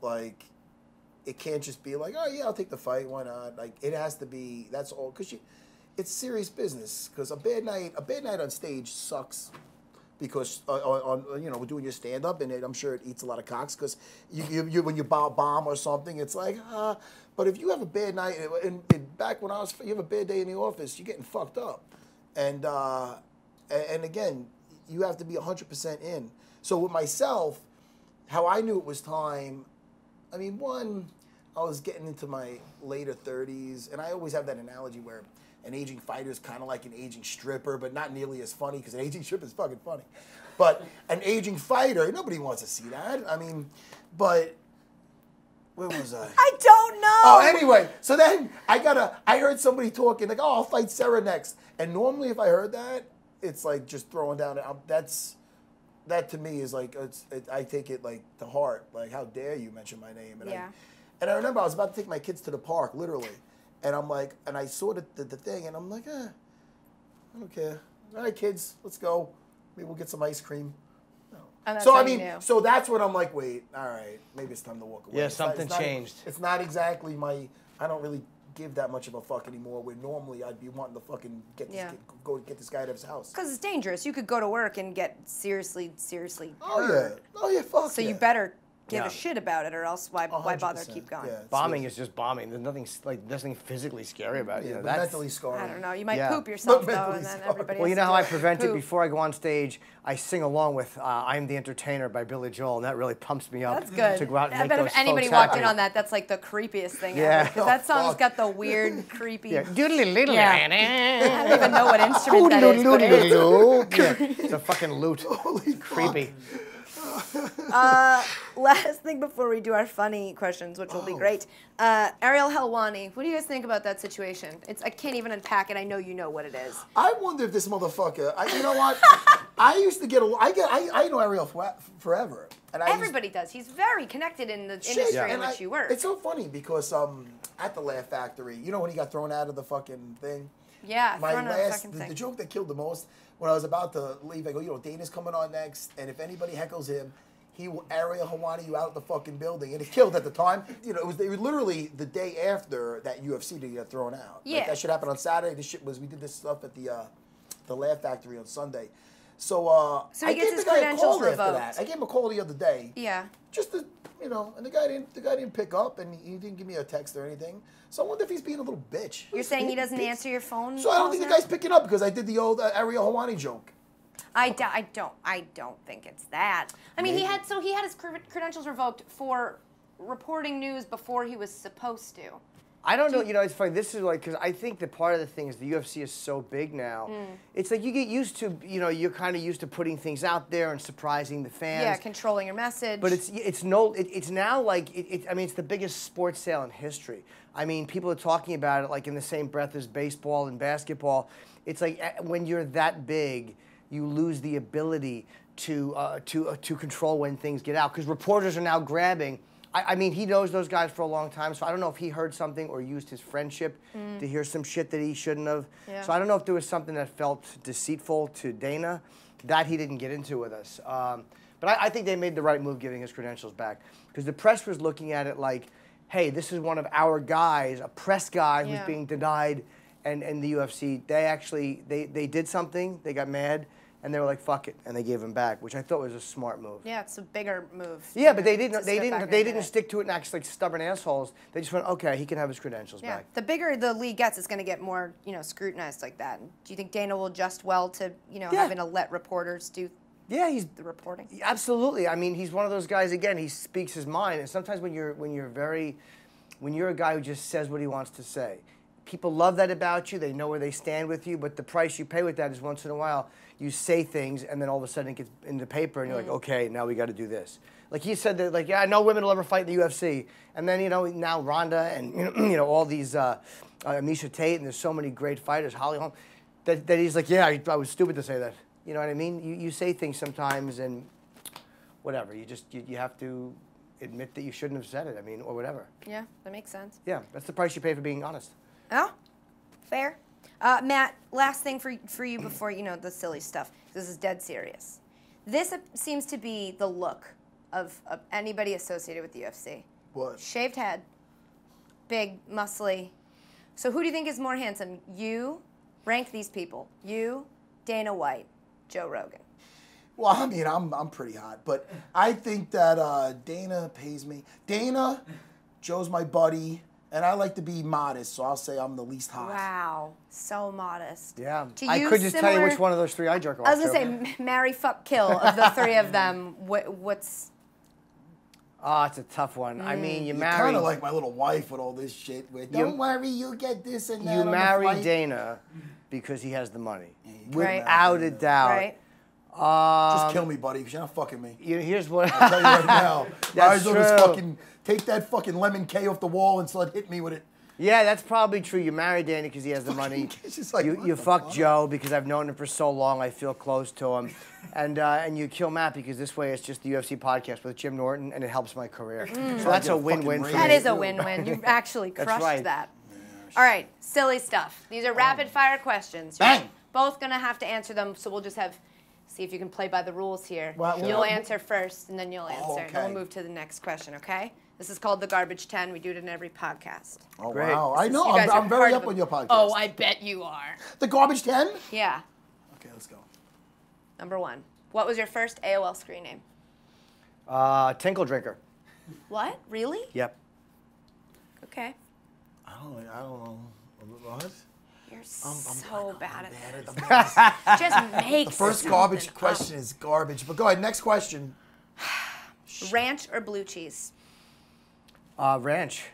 like, it can't just be like, oh yeah, I'll take the fight. Why not? Like, it has to be. That's all because it's serious business. Because a bad night on stage sucks. Because we're doing your stand up and I'm sure it eats a lot of cocks. Because you when you bomb or something, it's like But if you have a bad night, and back when you have a bad day in the office, you're getting fucked up, and again, you have to be 100% in. So with myself, how I knew it was time. I mean, one, I was getting into my later 30s, and I always have that analogy where an aging fighter is kind of like an aging stripper, but not nearly as funny because an aging stripper is fucking funny. But an aging fighter, nobody wants to see that. I mean, but where was I? I don't know. Oh, anyway, so then I heard somebody talking like, oh, I'll fight Serra next. And normally if I heard that, it's like just throwing down. That to me is like, I take it like to heart. Like, how dare you mention my name? And Yeah. I remember I was about to take my kids to the park, literally. And I'm like, and I saw the thing, and I'm like, I don't care. All right, kids, let's go. Maybe we'll get some ice cream. No. And that's So how I you mean, knew. so that's when I'm like, wait, all right, maybe it's time to walk away. Yeah, It's not- something changed. It's not exactly I don't really give that much of a fuck anymore. Where normally I'd be wanting to fucking go get this guy out of his house. Because it's dangerous. You could go to work and get seriously Oh hurt. yeah, fuck. So yeah. you better give Yeah. a shit about it, or else why bother 100%, keep going? yeah. Bombing is just bombing. There's nothing physically scary about it. You know, but that's mentally scarring. I don't know. You might Yeah. poop yourself But though, mentally and then scarred. everybody. Well, you has know to how I prevent it poop. before I go on stage? I sing along with "I'm the Entertainer" by Billy Joel, and that really pumps me up That's good. to go out and I make bet those if anybody folks walked happy. in on that, that's like the creepiest thing Yeah. ever. Because that Oh, song's fuck. got the weird, creepy. Yeah, doodly doodly. Yeah. I don't even know what instrument that is, but it is. Yeah, it's a fucking lute. Holy Creepy. Last thing before we do our funny questions, which will be great. Ariel Helwani, what do you guys think about that situation? I can't even unpack it. I know you know what it is. I wonder if this motherfucker. You know what? I used to get. I know Ariel forever, and Everybody does. He's very connected in the industry in and which you work. It's so funny because at the Laugh Factory, you know when he got thrown out of the fucking thing. Yeah, My thrown out of the last, fucking the thing. joke that killed the most when I was about to leave, I go, Dana's coming on next, and if anybody heckles him, he will Ariel Helwani you out the fucking building, and it killed at the time. You know, it was literally the day after that UFC did get thrown out. Yeah. Like, that shit happened on Saturday. We did this stuff at the Laugh Factory on Sunday. So So I he gets gave his the guy a credentials call after revoked. that. I gave him a call the other day. Yeah. Just to, and the guy didn't pick up, and he didn't give me a text or anything. So I wonder if he's being a little bitch. You're saying he doesn't answer your phone? So I don't calls think the now? guy's picking up because I did the old Ariel Helwani joke. I don't think it's that. I mean, he had his credentials revoked for reporting news before he was supposed to. I don't know. You know, it's funny. This is like, because I think that part of the thing is the UFC is so big now. It's like you get used to, you're kind of used to putting things out there and surprising the fans. Yeah, controlling your message. But it's now like I mean, it's the biggest sports sale in history. I mean, people are talking about it like in the same breath as baseball and basketball. It's like when you're that big, you lose the ability to control when things get out because reporters are now grabbing I mean, he knows those guys for a long time, so I don't know if he heard something or used his friendship to hear some shit that he shouldn't have. Yeah. So I don't know if there was something that felt deceitful to Dana that he didn't get into with us. But I think they made the right move giving his credentials back, because the press was looking at it like, hey, this is one of our guys, a press guy who's being denied, and the UFC, they actually, they did something, they got mad, and they were like, "Fuck it," and they gave him back, which I thought was a smart move. Yeah, it's a bigger move. Yeah, but they didn't stick to it and act like stubborn assholes. They just went, "Okay, he can have his credentials back." The bigger the league gets, it's going to get more, scrutinized like that. Do you think Dana will adjust well to, having to let reporters do? Yeah, he's the reporting. Absolutely. I mean, he's one of those guys. Again, he speaks his mind, and sometimes when you're a guy who just says what he wants to say, people love that about you. They know where they stand with you, but the price you pay with that is once in a while you say things, and then all of a sudden it gets in the paper, and you're like, okay, now we got to do this. Like he said that, like, yeah, no women will ever fight in the UFC, and then now Ronda and all these Misha Tate, and there's so many great fighters, Holly Holm, that he's like, yeah, I was stupid to say that. You know what I mean? You say things sometimes, and whatever. You have to admit that you shouldn't have said it. I mean, or whatever. Yeah, that makes sense. Yeah, that's the price you pay for being honest. Oh, fair. Matt, last thing for you before, the silly stuff. This is dead serious. This seems to be the look of anybody associated with the UFC. What? Shaved head, big, muscly. So who do you think is more handsome? You, rank these people. You, Dana White, Joe Rogan. Well, I mean, I'm pretty hot, but I think that Dana pays me. Dana, Joe's my buddy. And I like to be modest, so I'll say I'm the least hot. Wow, so modest. Yeah, I could just tell you which one of those three I jerk off to. I was going to say, marry, fuck, kill of the three of them. What's... Oh, it's a tough one. I mean, you marry... kind of like my little wife with all this shit. Don't worry, you get this and that. You marry Dana because he has the money. Without a doubt. Right. Just kill me, buddy, because you're not fucking me. Here's what... I'll tell you right now. That's true. Just fucking take that fucking lemon K off the wall and start hit me with it. Yeah, that's probably true. You marry Danny because he has the money. Like, you fuck Joe because I've known him for so long. I feel close to him. And you kill Matt because this way it's just the UFC podcast with Jim Norton, and it helps my career. So that's a win-win for me. That is a win-win. You actually crushed that. All right, silly stuff. These are rapid-fire questions. Bang! Both going to have to answer them, so we'll just see if you can play by the rules here. You'll answer first, and then you'll answer. And we'll move to the next question, okay? This is called the Garbage 10. We do it in every podcast. Oh, great. Wow. I know. I'm very up on your podcast. Oh, I bet you are. The Garbage 10? Yeah. Okay, let's go. Number 1. What was your first AOL screen name? Tinkle Drinker. What? Really? Yep. Okay. I don't know. What? You're so bad at this. Just make The first garbage question is garbage. But go ahead, next question. Ranch or blue cheese? Ranch.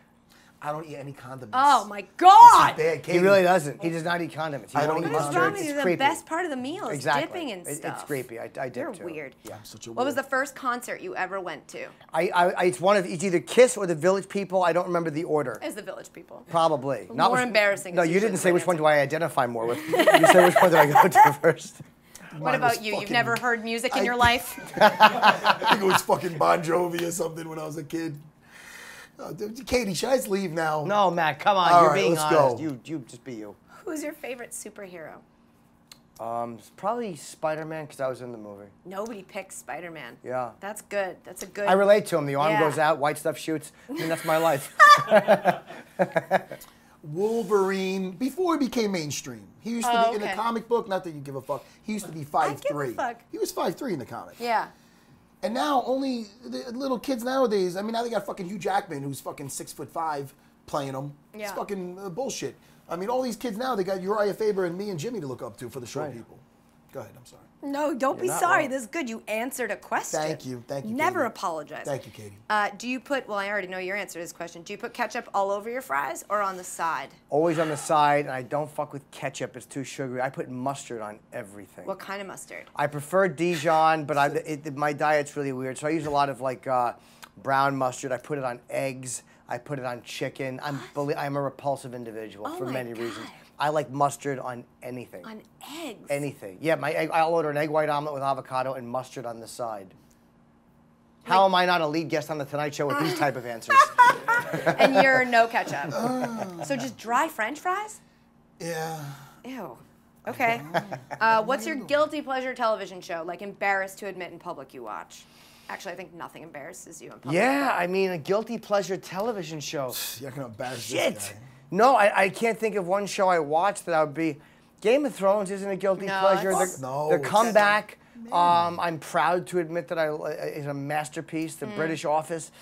I don't eat any condiments. Oh my God! This is bad, Katie. He really doesn't. He does not eat condiments. I don't eat What's wrong with condiments. you? The best part of the meal is dipping and It's stuff. creepy. I dip You're too. weird. Yeah, I'm such a What was the first concert you ever went to? It's either Kiss or the Village People. I don't remember the order. It's the Village People. Probably. More embarrassing. No, you didn't say which one do I identify more with. You said which one do I go to first. What about you? You've never heard music in your life? I think it was fucking Bon Jovi or something when I was a kid. Katie, should I just leave now? No, Matt, come on. All You're right, being let's honest. go. You just be you. Who's your favorite superhero? It's probably Spider-Man because I was in the movie. Nobody picks Spider-Man. Yeah. That's good. That's a good... I relate to him. The arm goes out, white stuff shoots. I mean, that's my life. Wolverine, before he became mainstream. He used to be in the comic book, not that you give a fuck. He used to be 5'3". I give a fuck. He was 5'3" in the comic. Yeah. And now only the little kids nowadays, I mean, now they got fucking Hugh Jackman, who's fucking 6'5", playing them. Yeah. It's fucking bullshit. I mean, all these kids now, they got Uriah Faber and me and Jimmy to look up to for the short people. Go ahead, I'm sorry. No, don't be sorry. This is good. You answered a question. Thank you. Never Katie. apologize. Thank you, Katie. Do you put, well, I already know your answer to this question. Do you put ketchup all over your fries or on the side? Always on the side, and I don't fuck with ketchup. It's too sugary. I put mustard on everything. What kind of mustard? I prefer Dijon, but my diet's really weird. So I use a lot of like brown mustard. I put it on eggs. I put it on chicken. I'm a repulsive individual for many reasons. I like mustard on anything. On eggs? Anything. Yeah, I'll order an egg white omelet with avocado and mustard on the side. How am I not a lead guest on The Tonight Show with these type of answers? And you're no ketchup. So just dry French fries? Yeah. Ew. Okay. What's your guilty pleasure television show, like embarrassed to admit in public you watch? Actually, I think nothing embarrasses you in public. Yeah, I mean, a guilty pleasure television show. You're not gonna embarrass Shit. this guy. No, I can't think of one show I watched that I would be. Game of Thrones isn't a guilty pleasure. The comeback. I'm proud to admit that is a masterpiece. The British Office.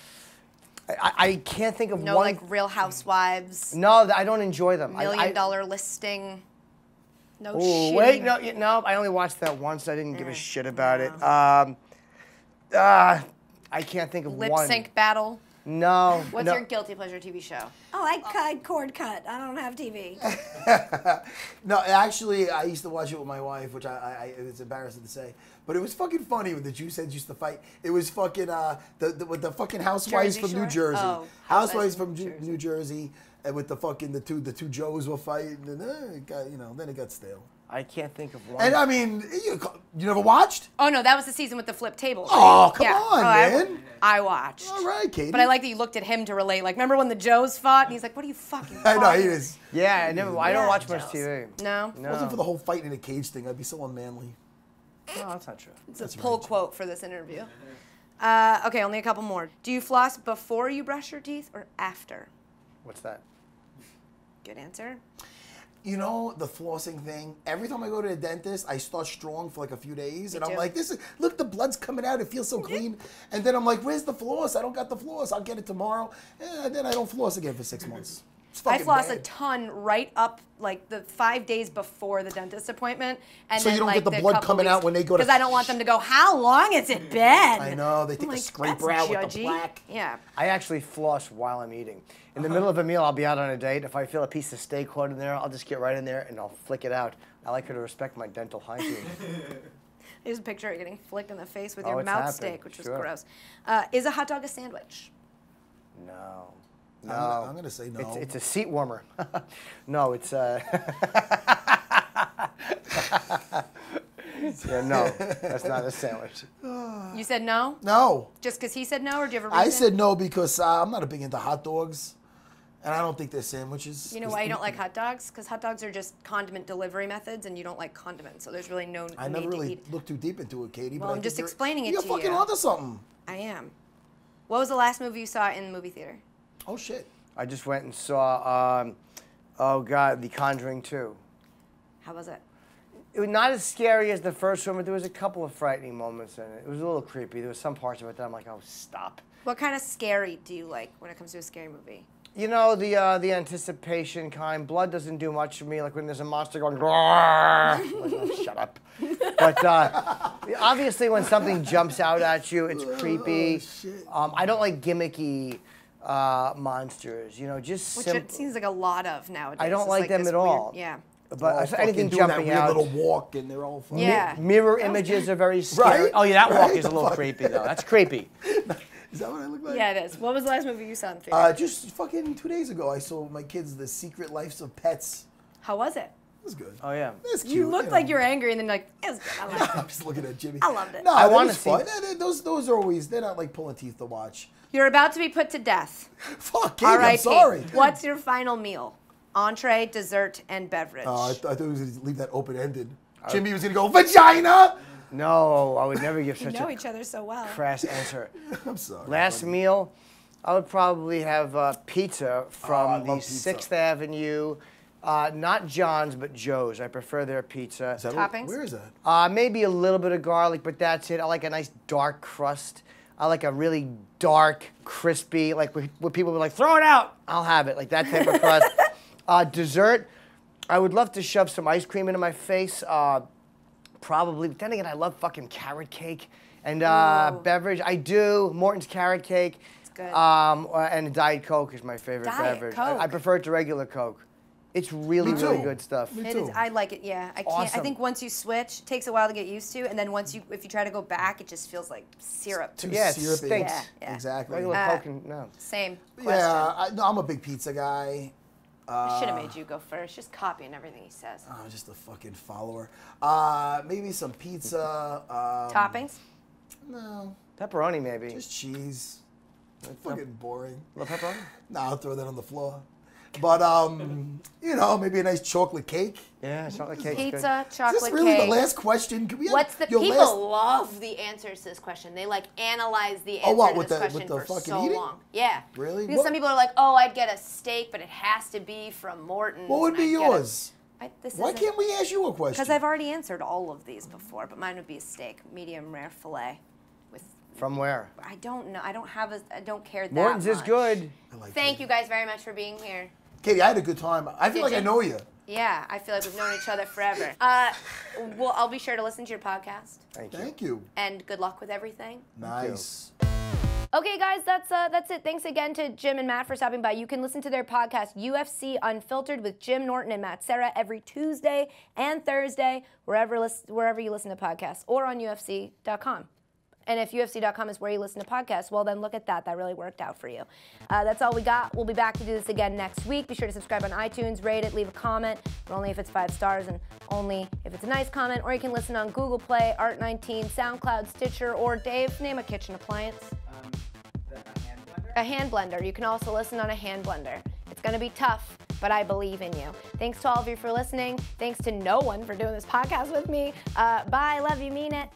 I can't think of one. No, like Real Housewives. No, I don't enjoy them. $1 Million Listing. No Oh, shit. wait, no, I only watched that once. I didn't give a shit about it. I can't think of one. Lip Sync Battle. No. What's your guilty pleasure TV show? Oh, I cord cut. I don't have TV. No, actually, I used to watch it with my wife, which it's embarrassing to say, but it was fucking funny when the Juice Heads used to fight. It was fucking with the fucking housewives Jersey from New Shore? Jersey, Oh, housewives from New Jersey, and with the fucking the two Joes were fighting, and then it got stale. I can't think of one. And I mean, you never watched? Oh no, that was the season with the flip tables. Oh, come on, man. I watched. All right, Katie. But I like that you looked at him to relate. Like, remember when the Joes fought? And he's like, what are you fucking I know, he talking is. Yeah, I don't watch much Joes. TV. No? If it wasn't for the whole fight in a cage thing, I'd be so unmanly. No, that's not true. It's a pull quote for this interview. Okay, only a couple more. Do you floss before you brush your teeth or after? What's that? Good answer. You know, the flossing thing, every time I go to the dentist, I start strong for like a few days. Me And I'm too. like, look, the blood's coming out. It feels so clean. And then I'm like, where's the floss? I don't got the floss. I'll get it tomorrow. And then I don't floss again for 6 months. It's I fucking floss bad. a ton right up like the 5 days before the dentist appointment. And So then, you don't like, get the blood couple coming out weeks- when they go to- Because I don't want them to go, how long has it been? I know, they take I'm the like, scraper that's out with the judgy. plaque. Yeah. I actually floss while I'm eating. In the middle of a meal, I'll be out on a date. If I feel a piece of steak caught in there, I'll just get right in there and I'll flick it out. I like her to respect my dental hygiene. Here's a picture of you getting flicked in the face with Oh, your it's mouth happened. steak, which is Sure. gross. Is a hot dog a sandwich? No. No. I'm going to say no. It's a seat warmer. No, it's yeah, no, that's not a sandwich. You said no? No. Just because he said no, or do you have a reason? I said no because I'm not a big into hot dogs. And I don't think they're sandwiches. You know why you don't like hot dogs? Because hot dogs are just condiment delivery methods, and you don't like condiments, so there's really no I need never to really eat. looked too deep into it, Katie. Well, but I I'm think just you're- explaining it You're to fucking you. onto something. I am. What was the last movie you saw in the movie theater? Oh, shit. I just went and saw, oh God, The Conjuring 2. How was it? It was not as scary as the first one, but there was a couple of frightening moments in it. It was a little creepy. There was some parts of it that I'm like, oh, stop. What kind of scary do you like when it comes to a scary movie? You know, the anticipation kind. Blood doesn't do much for me. Like when there's a monster going, roar. I'm like, oh, shut up. But obviously, when something jumps out at you, it's creepy. I don't like gimmicky monsters. You know, just Which simple. it seems like a lot of nowadays. I don't It's like them this at all. weird- yeah. But anything doing that jumping weird out. little walk, and they're all funny. Yeah. Mirror images are very scary. Right? Oh yeah, that walk Right? is a little creepy though. That's creepy. Is that what I look like? Yeah, it is. What was the last movie you saw in theater? Just fucking 2 days ago, I saw my kids The Secret Lives of Pets. How was it? It was good. Oh yeah. It's cute. You looked like you were angry, and then like, it was good. I liked it. I'm just looking at Jimmy. I loved it. No, I that wanna was see- fun. Those are always, they're not like pulling teeth to watch. You're about to be put to death. Fuck, Katie, All right, I'm sorry. What's your final meal? Entree, dessert, and beverage. I thought he was going to leave that open-ended. Jimmy was going to go, vagina! No, I would never give you such know a each other so well. crass answer. I'm sorry. Last meal, I would probably have pizza I from the love pizza. 6th Avenue. Not John's, but Joe's. I prefer their pizza. Is that Toppings? Where is that? Maybe a little bit of garlic, but that's it. I like a nice dark crust. I like a really dark, crispy, like where people be like, throw it out. I'll have it, like that type of crust. Dessert, I would love to shove some ice cream into my face. Probably, but then again, I love fucking carrot cake. And beverage, I do. Morton's carrot cake. It's good. And Diet Coke is my favorite Diet beverage. Coke. I prefer it to regular Coke. It's really, Me too. really good stuff. Me It too. is. I like it. Yeah, I can't. I Awesome. think once you switch, it takes a while to get used to, and then if you try to go back, it just feels like syrup. Too Yeah, it syrupy. stinks. Yeah. Exactly. Regular Uh, Coke, and no. Same question. Yeah, I'm a big pizza guy. I should have made you go first. Just copying everything he says. I'm just a fucking follower. Maybe some pizza. Toppings? No. Pepperoni, maybe. Just cheese. Fucking boring. Love pepperoni? Nah, I'll throw that on the floor. But, you know, maybe a nice chocolate cake. Yeah, chocolate cake. Pizza, chocolate Is this really cake. the last question? Can we have People love the answers to this question. They like analyze the answer to this question for so long. Yeah. Really? Because some people are like, oh, I'd get a steak, but it has to be from Morton's. What would be yours? Why can't we ask you a question? Because I've already answered all of these before, but mine would be a steak, medium rare filet. From where? I don't know. I don't care that Morton's much. is good. Thank you guys very much for being here. Katie, I had a good time. I feel like I know you. Yeah, I feel like we've known each other forever. Well, I'll be sure to listen to your podcast. Thank you. And good luck with everything. Nice. Okay, guys, that's it. Thanks again to Jim and Matt for stopping by. You can listen to their podcast, UFC Unfiltered, with Jim Norton and Matt Serra every Tuesday and Thursday, wherever you listen to podcasts, or on UFC.com. And if UFC.com is where you listen to podcasts, well, then look at that. That really worked out for you. That's all we got. We'll be back to do this again next week. Be sure to subscribe on iTunes, rate it, leave a comment, but only if it's 5 stars and only if it's a nice comment. Or you can listen on Google Play, Art19, SoundCloud, Stitcher, or Dave, name a kitchen appliance. A hand blender. You can also listen on a hand blender. It's going to be tough, but I believe in you. Thanks to all of you for listening. Thanks to no one for doing this podcast with me. Bye. Love you. Mean it.